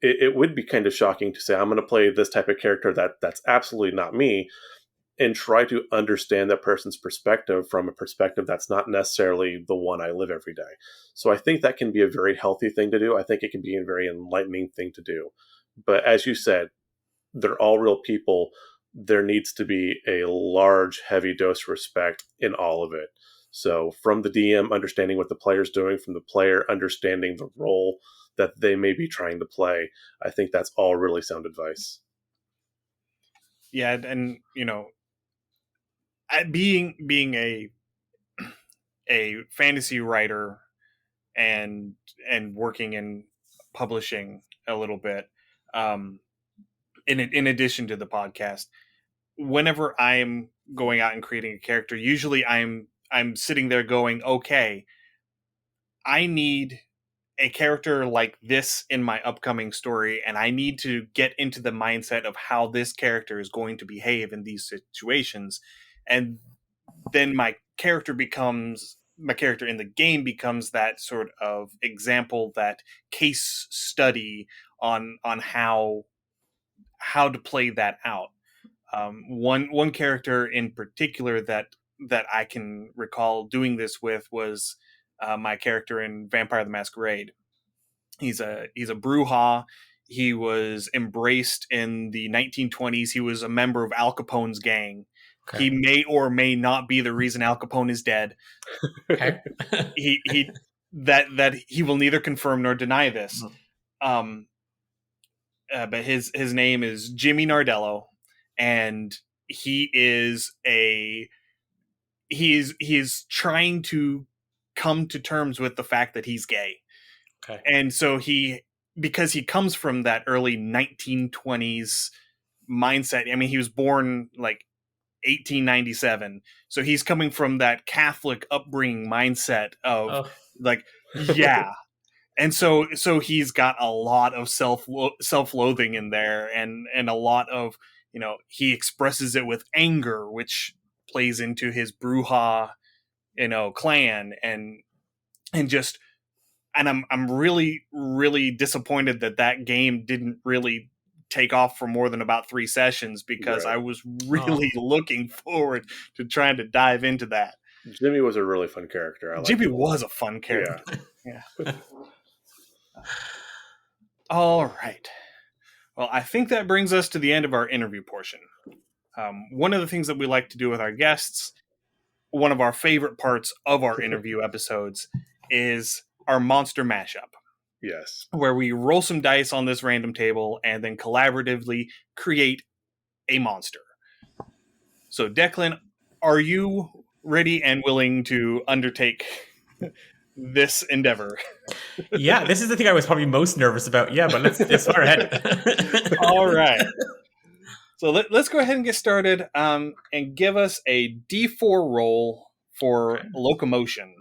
[SPEAKER 9] it would be kind of shocking to say, I'm going to play this type of character that's absolutely not me, and try to understand that person's perspective from a perspective that's not necessarily the one I live every day. So I think that can be a very healthy thing to do. I think it can be a very enlightening thing to do. But as you said, they're all real people. There needs to be a large, heavy dose of respect in all of it. So from the DM understanding what the player's doing, from the player understanding the role that they may be trying to play, I think that's all really sound advice.
[SPEAKER 1] Yeah, and being a fantasy writer and working in publishing a little bit, in addition to the podcast, whenever I'm going out and creating a character, usually I'm sitting there going, okay, I need a character like this in my upcoming story, and I need to get into the mindset of how this character is going to behave in these situations. And then my character in the game becomes that sort of example, that case study on how to play that out. One character in particular that I can recall doing this with was my character in Vampire the Masquerade. He's a Brujah. He was embraced in the 1920s. He was a member of Al Capone's gang. Okay. He may or may not be the reason Al Capone is dead.
[SPEAKER 6] Okay.
[SPEAKER 1] he that he will neither confirm nor deny this. But his name is Jimmy Nardello, and he is trying to come to terms with the fact that he's gay. Okay. And so because he comes from that early 1920s mindset. I mean, he was born like 1897. So he's coming from that Catholic upbringing mindset of like, yeah. And so he's got a lot of self-loathing in there, and a lot of, he expresses it with anger, which plays into his Brujah, clan, and I'm really, really disappointed that game didn't really take off for more than about 3 sessions, because right. I was really looking forward to trying to dive into that.
[SPEAKER 9] Jimmy was a really fun character.
[SPEAKER 1] Jimmy was a fun character. Yeah. All right. Well, I think that brings us to the end of our interview portion. One of the things that we like to do with our guests, one of our favorite parts of our interview episodes, is our monster mashup.
[SPEAKER 9] Yes.
[SPEAKER 1] Where we roll some dice on this random table and then collaboratively create a monster. So, Declan, are you ready and willing to undertake this endeavor?
[SPEAKER 6] Yeah, this is the thing I was probably most nervous about. Yeah, but let's fire ahead.
[SPEAKER 1] All right. So let's go ahead and get started, and give us a D4 roll for locomotion.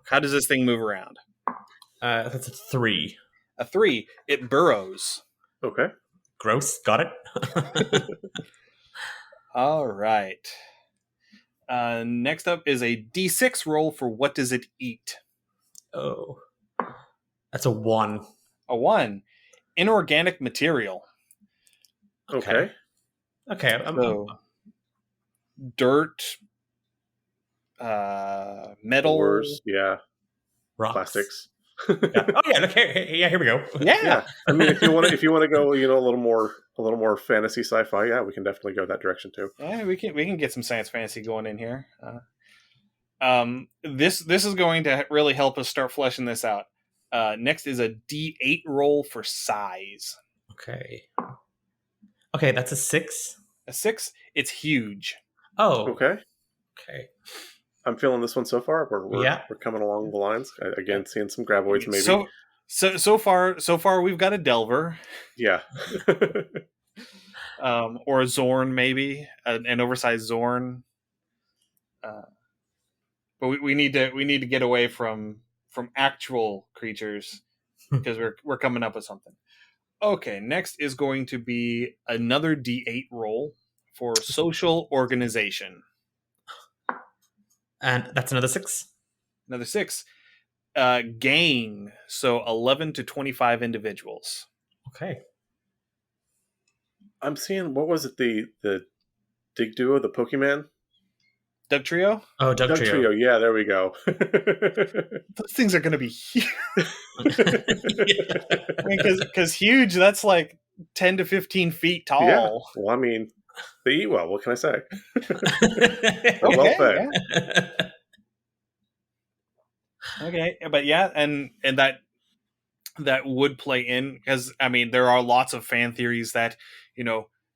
[SPEAKER 1] How does this thing move around?
[SPEAKER 6] That's a 3.
[SPEAKER 1] A 3. It burrows.
[SPEAKER 9] Okay.
[SPEAKER 6] Gross. Got it.
[SPEAKER 1] All right. Next up is a D6 roll for what does it eat?
[SPEAKER 6] Oh. That's a 1.
[SPEAKER 1] A 1. Inorganic material.
[SPEAKER 9] Okay.
[SPEAKER 6] Okay.
[SPEAKER 1] So, dirt, metal,
[SPEAKER 9] Ores, yeah,
[SPEAKER 6] Rocks.
[SPEAKER 9] plastics.
[SPEAKER 6] Yeah. Oh yeah. Okay. Yeah. Here we go.
[SPEAKER 1] Yeah.
[SPEAKER 9] I mean, if you want to go, a little more fantasy sci-fi, yeah, we can definitely go that direction too.
[SPEAKER 1] Yeah, we can get some science fantasy going in here. This is going to really help us start fleshing this out. Next is a D8 roll for size.
[SPEAKER 6] Okay. Okay, that's a 6.
[SPEAKER 1] A 6. It's huge.
[SPEAKER 6] Oh.
[SPEAKER 9] Okay.
[SPEAKER 6] Okay.
[SPEAKER 9] I'm feeling this one so far. We're coming along the lines. Again, seeing some graboids maybe.
[SPEAKER 1] So far we've got a Delver.
[SPEAKER 9] Yeah.
[SPEAKER 1] Or a Zorn maybe, an oversized Zorn. But we need to get away from actual creatures because we're coming up with something. Okay, next is going to be another D8 roll for social organization.
[SPEAKER 6] And that's another 6.
[SPEAKER 1] Another 6. Gang, so 11 to 25 individuals.
[SPEAKER 6] Okay.
[SPEAKER 9] I'm seeing, what was it, the Dig Duo, the Pokemon?
[SPEAKER 1] Doug Trio?
[SPEAKER 6] Oh, Doug Trio.
[SPEAKER 9] Yeah, there we go.
[SPEAKER 1] Those things are going to be huge. I mean, because huge, that's like 10 to 15 feet tall.
[SPEAKER 9] Yeah. Well, I mean, they eat well. What can I say?
[SPEAKER 1] Okay,
[SPEAKER 9] well fed.
[SPEAKER 1] Yeah. Okay, but yeah, and that would play in because I mean there are lots of fan theories that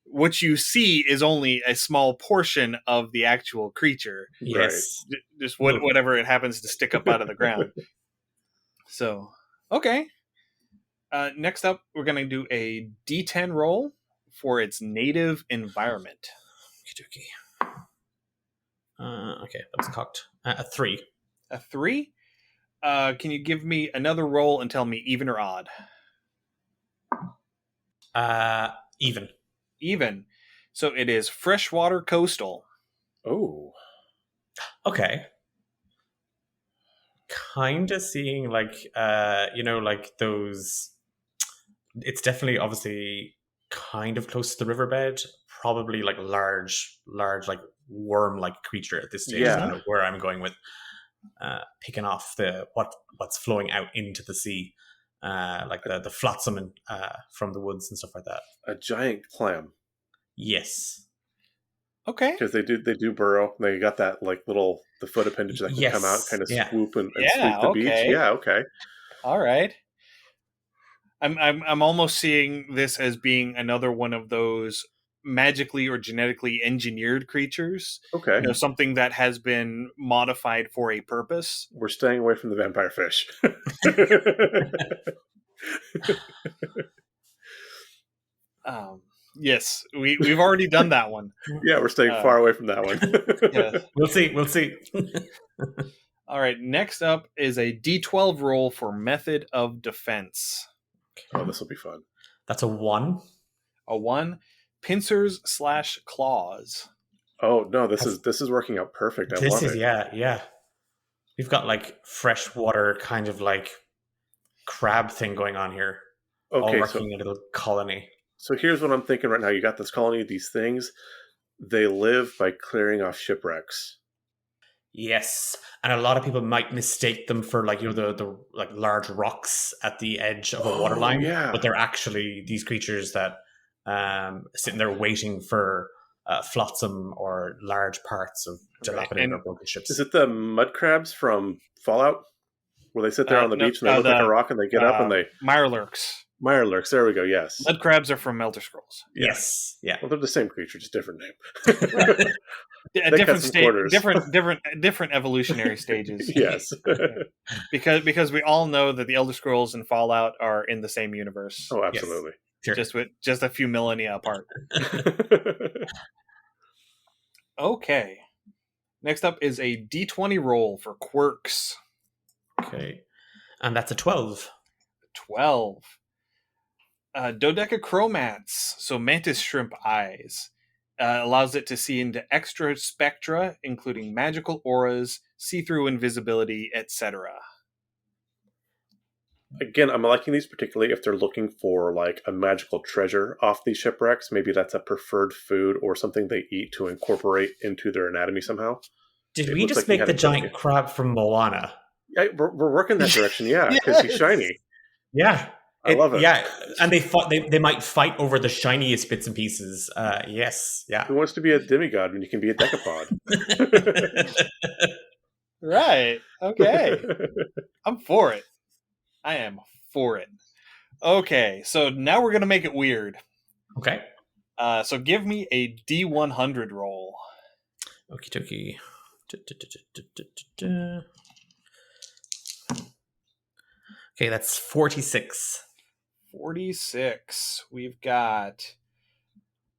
[SPEAKER 1] what you see is only a small portion of the actual creature.
[SPEAKER 6] Yes,
[SPEAKER 1] just whatever it happens to stick up out of the ground. So okay, next up we're gonna do a D10 roll for its native environment.
[SPEAKER 6] Okay, that was cocked. A 3.
[SPEAKER 1] A 3. Can you give me another roll and tell me even or odd?
[SPEAKER 6] Even.
[SPEAKER 1] Even. So it is freshwater coastal.
[SPEAKER 9] Oh.
[SPEAKER 6] Okay. Kind of seeing like those. It's definitely obviously kind of close to the riverbed. Probably like large like worm-like creature at this stage.
[SPEAKER 9] Yeah.
[SPEAKER 6] Kind of where I'm going with. Picking off what's flowing out into the sea, like the flotsam from the woods and stuff like that.
[SPEAKER 9] A giant clam.
[SPEAKER 6] Yes.
[SPEAKER 1] Okay.
[SPEAKER 9] Because they do burrow. They got that like the foot appendage that can come out, kind of swoop and sweep the beach. Yeah. Okay.
[SPEAKER 1] All right. I'm almost seeing this as being another one of those magically or genetically engineered creatures.
[SPEAKER 9] Okay.
[SPEAKER 1] Something that has been modified for a purpose.
[SPEAKER 9] We're staying away from the vampire fish.
[SPEAKER 1] Yes, we've already done that one.
[SPEAKER 9] Yeah, we're staying far away from that one.
[SPEAKER 1] Yeah.
[SPEAKER 6] We'll see.
[SPEAKER 1] All right, next up is a D12 roll for method of defense.
[SPEAKER 9] Oh, this will be fun.
[SPEAKER 6] That's a 1.
[SPEAKER 1] A 1. Pincers / claws.
[SPEAKER 9] Oh no, this is working out perfect. I love it.
[SPEAKER 6] Yeah. We've got like freshwater kind of like crab thing going on here.
[SPEAKER 9] Okay,
[SPEAKER 6] all working in a little colony.
[SPEAKER 9] So here's what I'm thinking right now. You got this colony of these things. They live by clearing off shipwrecks.
[SPEAKER 6] Yes, and a lot of people might mistake them for like the like large rocks at the edge of a waterline.
[SPEAKER 9] Yeah,
[SPEAKER 6] but they're actually these creatures that sitting there waiting for flotsam or large parts of dilapidated or broken ships.
[SPEAKER 9] Is it the mud crabs from Fallout, where they sit there on the beach and they look like a rock and they get up and they
[SPEAKER 1] Mirelurks?
[SPEAKER 9] Mirelurks. There we go. Yes,
[SPEAKER 1] mud crabs are from Elder Scrolls.
[SPEAKER 6] Yes, yeah.
[SPEAKER 9] Well, they're the same creature, just different name.
[SPEAKER 1] Different stage, different evolutionary stages.
[SPEAKER 9] Yes,
[SPEAKER 1] because we all know that the Elder Scrolls and Fallout are in the same universe.
[SPEAKER 9] Oh, absolutely.
[SPEAKER 1] Yes. Sure. Just a few millennia apart. Okay. Next up is a D20 roll for quirks.
[SPEAKER 6] Okay, and that's a 12.
[SPEAKER 1] 12. Dodecachromats, so mantis shrimp eyes. Allows it to see into extra spectra, including magical auras, see-through invisibility, etc.
[SPEAKER 9] Again, I'm liking these particularly if they're looking for like a magical treasure off these shipwrecks. Maybe that's a preferred food or something they eat to incorporate into their anatomy somehow.
[SPEAKER 6] Did
[SPEAKER 9] It
[SPEAKER 6] we
[SPEAKER 9] looks
[SPEAKER 6] just
[SPEAKER 9] like you
[SPEAKER 6] make
[SPEAKER 9] had
[SPEAKER 6] the
[SPEAKER 9] a good
[SPEAKER 6] giant crab from Moana?
[SPEAKER 9] Yeah, we're working that direction, yeah, because he's
[SPEAKER 1] Yes!
[SPEAKER 9] shiny.
[SPEAKER 6] Yeah.
[SPEAKER 9] I love it.
[SPEAKER 6] Yeah, and they might fight over the shiniest bits and pieces. Yes, yeah.
[SPEAKER 9] Who wants to be a demigod when you can be a decapod?
[SPEAKER 1] Right. Okay. I'm for it. I am for it. Okay, so now we're going to make it weird.
[SPEAKER 6] Okay.
[SPEAKER 1] So give me a D100 roll.
[SPEAKER 6] Okie dokie. Okay, that's 46.
[SPEAKER 1] 46. We've got...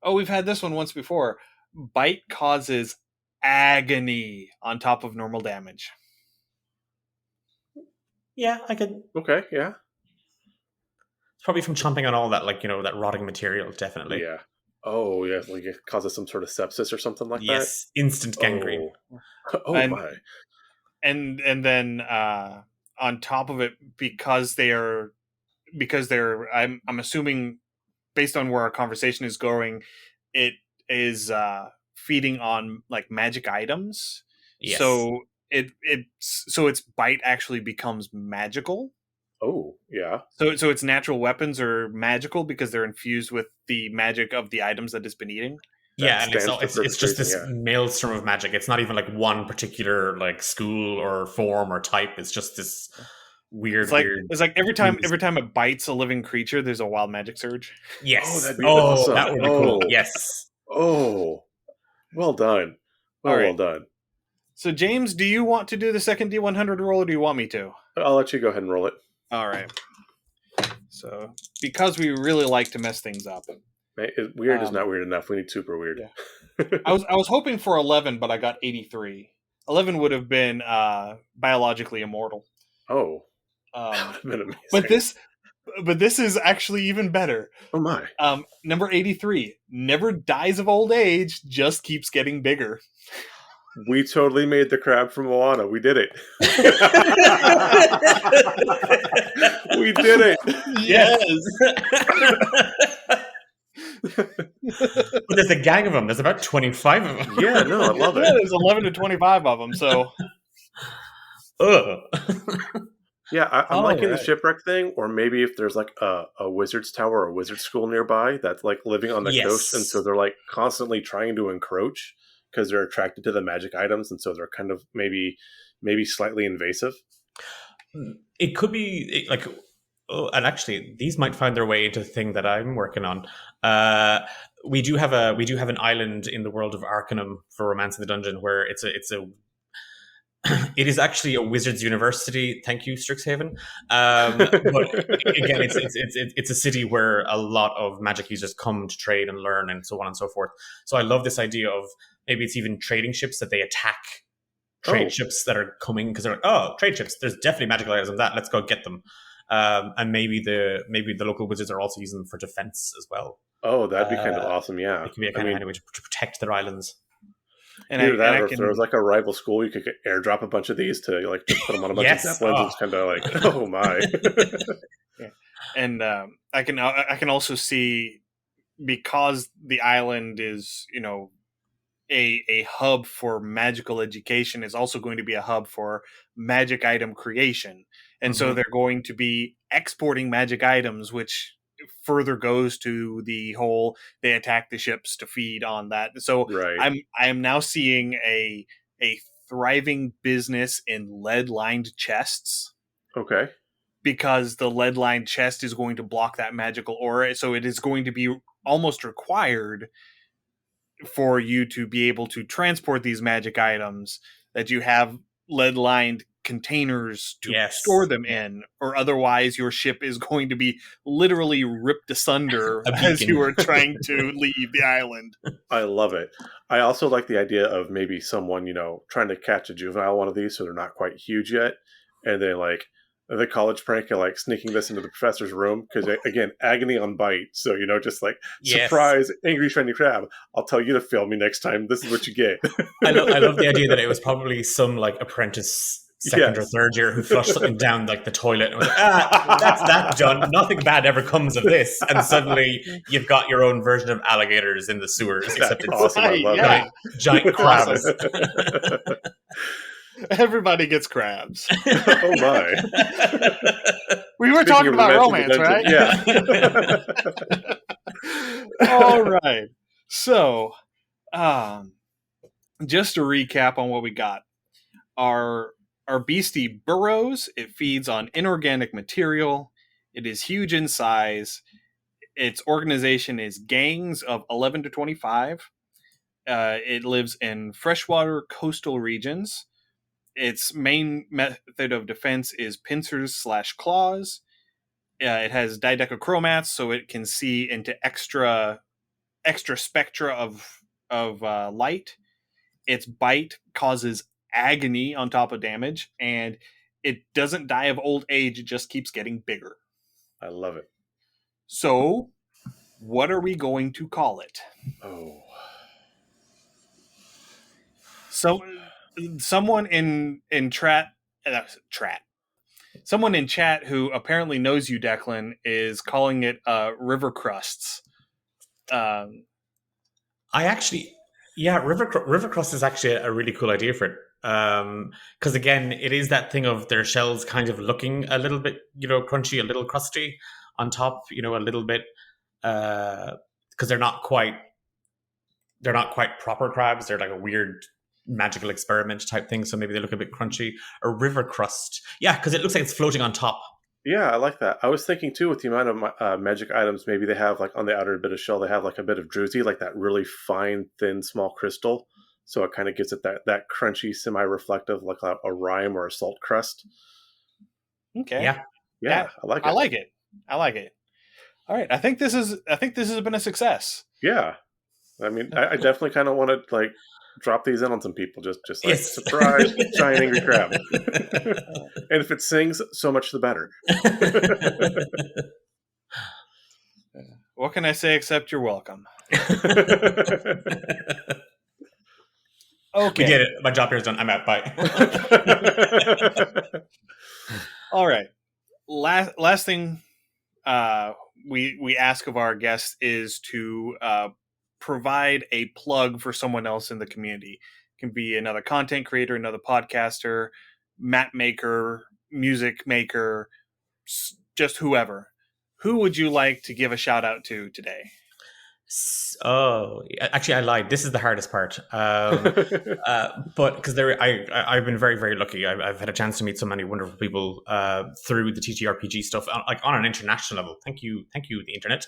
[SPEAKER 1] Oh, we've had this one once before. Bite causes agony on top of normal damage.
[SPEAKER 6] Yeah, I could.
[SPEAKER 9] Okay, yeah.
[SPEAKER 6] It's probably from chomping on all that, that rotting material, definitely.
[SPEAKER 9] Yeah. Oh, yeah, like it causes some sort of sepsis or something like that?
[SPEAKER 6] Yes, instant gangrene.
[SPEAKER 9] Oh,
[SPEAKER 1] And-
[SPEAKER 9] my.
[SPEAKER 1] And then on top of it, because they're I'm assuming based on where our conversation is going, it is feeding on like magic items.
[SPEAKER 6] Yes.
[SPEAKER 1] So its bite actually becomes magical.
[SPEAKER 9] Oh, yeah.
[SPEAKER 1] So its natural weapons are magical because they're infused with the magic of the items that it's been eating.
[SPEAKER 6] Yeah, and
[SPEAKER 9] stands for
[SPEAKER 6] it's just this
[SPEAKER 9] reason,
[SPEAKER 6] maelstrom of magic. It's not even like one particular like school or form or type. It's just this weird.
[SPEAKER 1] It's like every time it bites a living creature, there's a wild magic surge.
[SPEAKER 6] Yes.
[SPEAKER 9] Oh, that'd be awesome.
[SPEAKER 6] That would be cool.
[SPEAKER 9] Oh.
[SPEAKER 6] Yes.
[SPEAKER 9] Oh, well done.
[SPEAKER 1] All right.
[SPEAKER 9] Well done.
[SPEAKER 1] So James, do you want to do the second D100 roll, or do you want me to?
[SPEAKER 9] I'll let you go ahead and roll it.
[SPEAKER 1] All right. So because we really like to mess things up,
[SPEAKER 9] Weird is not weird enough. We need super weird.
[SPEAKER 1] Yeah. I was hoping for 11, but I got 83. 11 would have been biologically immortal.
[SPEAKER 9] Oh,
[SPEAKER 1] that
[SPEAKER 9] would have been amazing.
[SPEAKER 1] But this is actually even better.
[SPEAKER 9] Oh my.
[SPEAKER 1] Number 83 never dies of old age, just keeps getting bigger.
[SPEAKER 9] We totally made the crab from Moana. We did it. We did it.
[SPEAKER 1] Yes.
[SPEAKER 6] But there's a gang of them. There's about 25 of them.
[SPEAKER 9] Yeah, no, I love it.
[SPEAKER 1] Yeah, there's 11 to 25 of them. So,
[SPEAKER 9] yeah, I'm liking the shipwreck thing, or maybe if there's like a wizard's tower or a wizard school nearby that's like living on the coast, and so they're like constantly trying to encroach because they're attracted to the magic items, and so they're kind of maybe slightly invasive.
[SPEAKER 6] It could be like, and actually, these might find their way into the thing that I'm working on. We do have an island in the world of Arcanum for Romance in the Dungeon where it is actually a wizard's university. Thank you, Strixhaven. But again, it's a city where a lot of magic users come to trade and learn and so on and so forth. So I love this idea of maybe it's even trading ships that they attack trade ships that are coming because they're like, oh, trade ships. There's definitely magical items on that. Let's go get them. And maybe the local wizards are also using them for defense as well.
[SPEAKER 9] Oh, that'd be kind of awesome. Yeah,
[SPEAKER 6] it could be a kind of way to protect their islands.
[SPEAKER 9] And or if there was like a rival school, you could airdrop a bunch of these to like just put them on a bunch of zeppelins. It's kind of like, oh my.
[SPEAKER 1] Yeah. And I can also see, because the island is a hub for magical education, is also going to be a hub for magic item creation, and so they're going to be exporting magic items, which further goes to the whole they attack the ships to feed on that. So I am now seeing a thriving business in lead-lined chests.
[SPEAKER 9] Okay.
[SPEAKER 1] Because the lead-lined chest is going to block that magical aura, so it is going to be almost required for you to be able to transport these magic items that you have lead-lined containers to store them in, or otherwise your ship is going to be literally ripped asunder as you are trying to leave the island.
[SPEAKER 9] I love it. I also like the idea of maybe someone, trying to catch a juvenile one of these, so they're not quite huge yet, and they like the college prank of like sneaking this into the professor's room because again, agony on bite. So just like
[SPEAKER 6] Yes.
[SPEAKER 9] surprise, angry shiny crab. I'll tell you to fail me next time. This is what you get.
[SPEAKER 6] I love the idea that it was probably some like apprentice second or third year who flushed something down like the toilet and was like, that's that done. Nothing bad ever comes of this. And suddenly you've got your own version of alligators in the sewers, except it's
[SPEAKER 9] awesome. I love it.
[SPEAKER 6] Giant crabs.
[SPEAKER 1] Everybody gets crabs.
[SPEAKER 9] Oh my.
[SPEAKER 1] We were talking about romance, right?
[SPEAKER 9] Yeah.
[SPEAKER 1] All right. So, just to recap on what we got. Our beastie burrows. It feeds on inorganic material. It is huge in size. Its organization is gangs of 11 to 25. It lives in freshwater coastal regions. Its main method of defense is pincers/claws. It has dodecachromats, so it can see into extra spectra of light. Its bite causes agony on top of damage, and it doesn't die of old age. It just keeps getting bigger.
[SPEAKER 9] I love it.
[SPEAKER 1] So, what are we going to call it?
[SPEAKER 9] Oh.
[SPEAKER 1] So, someone in chat, someone in chat who apparently knows you, Declan, is calling it river crusts.
[SPEAKER 6] River crust is actually a really cool idea for it. Because again, it is that thing of their shells kind of looking a little bit, crunchy, a little crusty on top, a little bit, because they're not quite proper crabs. They're like a weird magical experiment type thing. So maybe they look a bit crunchy. A river crust, yeah, because it looks like it's floating on top.
[SPEAKER 9] Yeah, I like that. I was thinking too, with the amount of magic items, maybe they have like on the outer bit of shell, they have like a bit of druzy, like that really fine, thin, small crystal. So it kind of gives it that crunchy, semi-reflective, like a rime or a salt crust.
[SPEAKER 1] Okay.
[SPEAKER 9] Yeah, I like it.
[SPEAKER 1] I like it. All right, I think this has been a success.
[SPEAKER 9] Yeah, I mean, I definitely kind of want to like drop these in on some people, just like
[SPEAKER 6] yes.
[SPEAKER 9] Surprise, giant angry crab. And if it sings, so much the better.
[SPEAKER 1] What can I say except you're welcome? Okay.
[SPEAKER 6] We did it. My job here is done. I'm out. Bye.
[SPEAKER 1] All right. Last thing we ask of our guests is to provide a plug for someone else in the community. It can be another content creator, another podcaster, map maker, music maker, just whoever. Who would you like to give a shout out to today?
[SPEAKER 6] Oh, actually, I lied. This is the hardest part. But because I've been very, very lucky. I've had a chance to meet so many wonderful people through the TTRPG stuff, like on an international level. Thank you, the internet.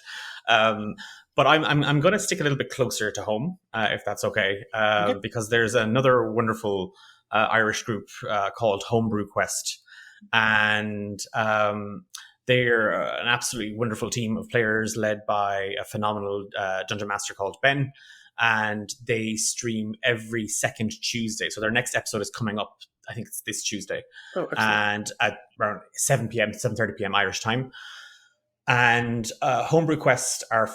[SPEAKER 6] But I'm going to stick a little bit closer to home, if that's okay, because there's another wonderful Irish group called Homebrew Quest, and they're an absolutely wonderful team of players led by a phenomenal dungeon master called Ben, and they stream every second Tuesday. So their next episode is coming up, I think it's this Tuesday, and at around 7 p.m., 7:30 p.m. Irish time. And Homebrew Quest are,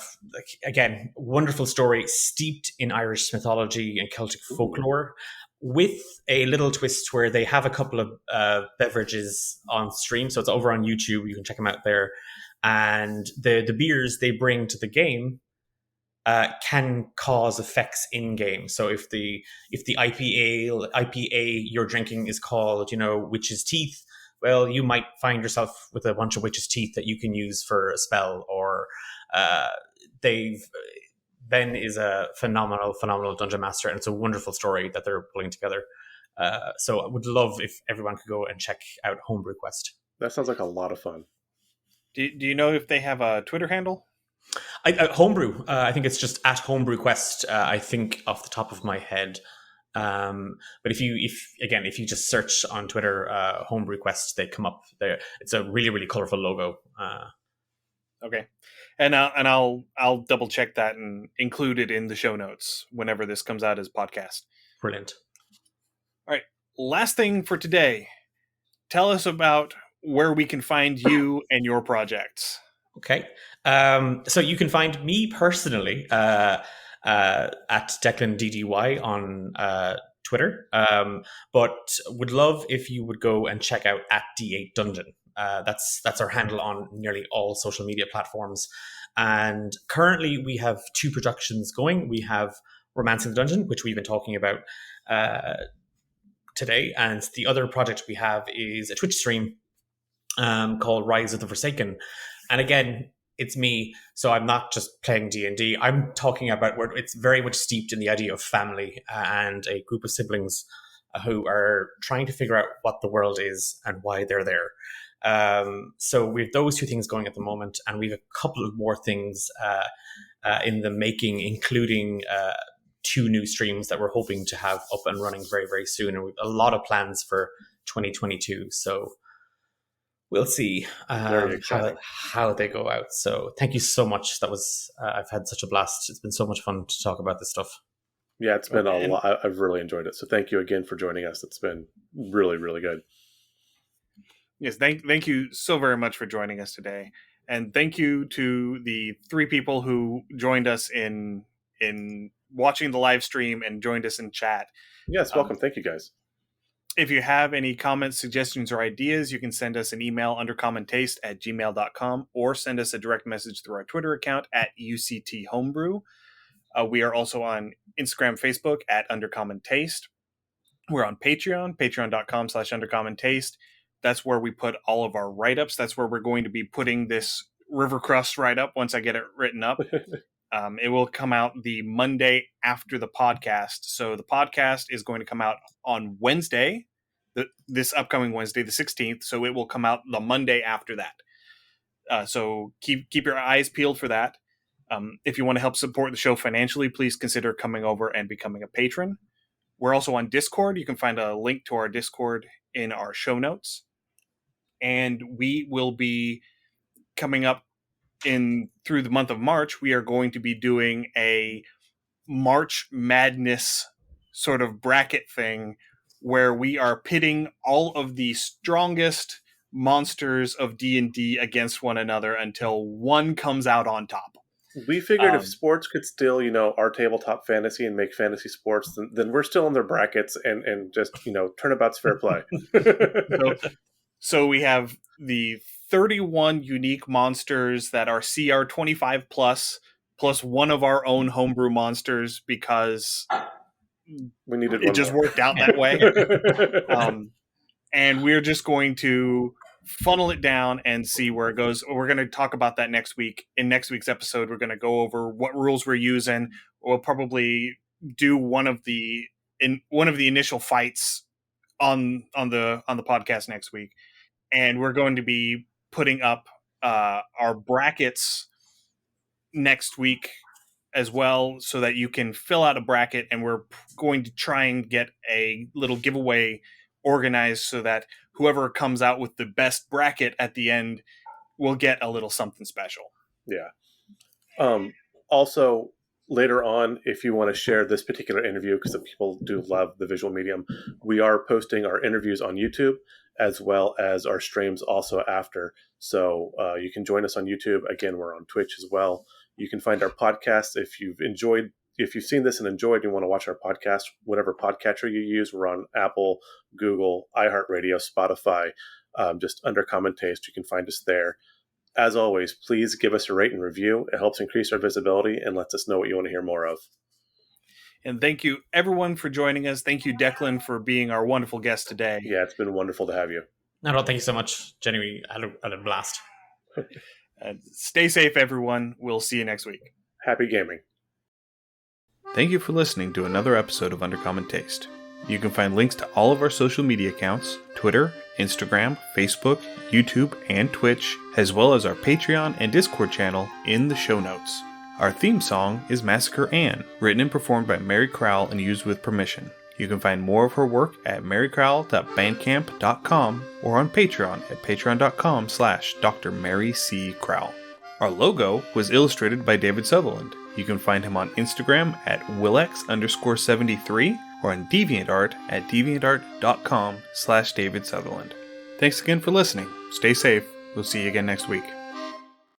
[SPEAKER 6] again, wonderful story steeped in Irish mythology and Celtic folklore, with a little twist where they have a couple of beverages on stream. So it's over on YouTube. You can check them out there. And the beers they bring to the game can cause effects in game. So if the IPA you're drinking is called, Witch's Teeth, well, you might find yourself with a bunch of witch's teeth that you can use for a spell, or Ben is a phenomenal dungeon master, and it's a wonderful story that they're pulling together. So I would love if everyone could go and check out Homebrew Quest.
[SPEAKER 9] That sounds like a lot of fun.
[SPEAKER 1] Do you know if they have a Twitter handle?
[SPEAKER 6] Homebrew. I think it's just at Homebrew Quest. I think off the top of my head. But if you just search on Twitter Homebrew Quest, they come up there. It's a really, really colorful logo.
[SPEAKER 1] Okay, and I'll double check that and include it in the show notes whenever this comes out as podcast.
[SPEAKER 6] Brilliant.
[SPEAKER 1] All right, last thing for today. Tell us about where we can find you and your projects.
[SPEAKER 6] Okay. So you can find me personally at Declan DDY on Twitter, but would love if you would go and check out at D8 Dungeon. That's our handle on nearly all social media platforms. And currently we have 2 productions going. We have Romancing the Dungeon, which we've been talking about today. And the other project we have is a Twitch stream called Rise of the Forsaken. And again, it's me, so I'm not just playing D&D. I'm talking about where it's very much steeped in the idea of family and a group of siblings who are trying to figure out what the world is and why they're there. So we have those 2 things going at the moment, and we have a couple of more things in the making, including 2 new streams that we're hoping to have up and running very, very soon. And we have a lot of plans for 2022. So we'll see how they go out. So thank you so much. That was I've had such a blast. It's been so much fun to talk about this stuff.
[SPEAKER 9] Yeah, it's been a lot. I've really enjoyed it. So thank you again for joining us. It's been really, really good.
[SPEAKER 1] Yes, thank you so very much for joining us today. And thank you to the 3 people who joined us in watching the live stream and joined us in chat.
[SPEAKER 9] Yes, welcome. Thank you, guys.
[SPEAKER 1] If you have any comments, suggestions, or ideas, you can send us an email, undercommontaste@gmail.com, or send us a direct message through our Twitter account at UCT Homebrew. We are also on Instagram, Facebook at Undercommon Taste. We're on Patreon, patreon.com/undercommontaste. That's where we put all of our write-ups. That's where we're going to be putting this River Crust write-up once I get it written up. It will come out the Monday after the podcast. So the podcast is going to come out on Wednesday, this upcoming Wednesday, the 16th. So it will come out the Monday after that. So keep your eyes peeled for that. If you want to help support the show financially, please consider coming over and becoming a patron. We're also on Discord. You can find a link to our Discord in our show notes. And we will be coming up through the month of March. We are going to be doing a March Madness sort of bracket thing where we are pitting all of the strongest monsters of D&D against one another until one comes out on top.
[SPEAKER 9] We figured if sports could still, our tabletop fantasy and make fantasy sports, then we're still in their brackets and just, turnabout's fair play.
[SPEAKER 1] So we have the 31 unique monsters that are CR 25 plus one of our own homebrew monsters because
[SPEAKER 9] we needed
[SPEAKER 1] it just worked out that way. And we're just going to funnel it down and see where it goes. We're going to talk about that next week. In next week's episode, we're going to go over what rules we're using. We'll probably do one of the initial fights on the podcast next week. And we're going to be putting up our brackets next week as well so that you can fill out a bracket, and we're going to try and get a little giveaway organized so that whoever comes out with the best bracket at the end will get a little something special.
[SPEAKER 9] Yeah. Also, later on, if you want to share this particular interview, because people do love the visual medium, we are posting our interviews on YouTube as well as our streams also after. So you can join us on YouTube. Again, we're on Twitch as well. You can find our podcast if you've seen this and enjoyed and you want to watch our podcast, whatever podcatcher you use. We're on Apple, Google, iHeartRadio, Spotify, just Undercommon Taste. You can find us there. As always, please give us a rate and review. It helps increase our visibility and lets us know what you want to hear more of.
[SPEAKER 1] And thank you, everyone, for joining us. Thank you, Declan, for being our wonderful guest today.
[SPEAKER 9] Yeah, it's been wonderful to have you.
[SPEAKER 6] No, thank you so much. Genuinely, I had a blast.
[SPEAKER 1] Stay safe, everyone. We'll see you next week.
[SPEAKER 9] Happy gaming.
[SPEAKER 1] Thank you for listening to another episode of Undercommon Taste. You can find links to all of our social media accounts, Twitter, Instagram, Facebook, YouTube, and Twitch, as well as our Patreon and Discord channel in the show notes. Our theme song is Massacre Anne, written and performed by Mary Crowell and used with permission. You can find more of her work at marycrowell.bandcamp.com or on Patreon at patreon.com/Dr. Mary C. Crowell. Our logo was illustrated by David Sutherland. You can find him on Instagram at willex_73 or on DeviantArt at deviantart.com/David Sutherland. Thanks again for listening. Stay safe. We'll see you again next week.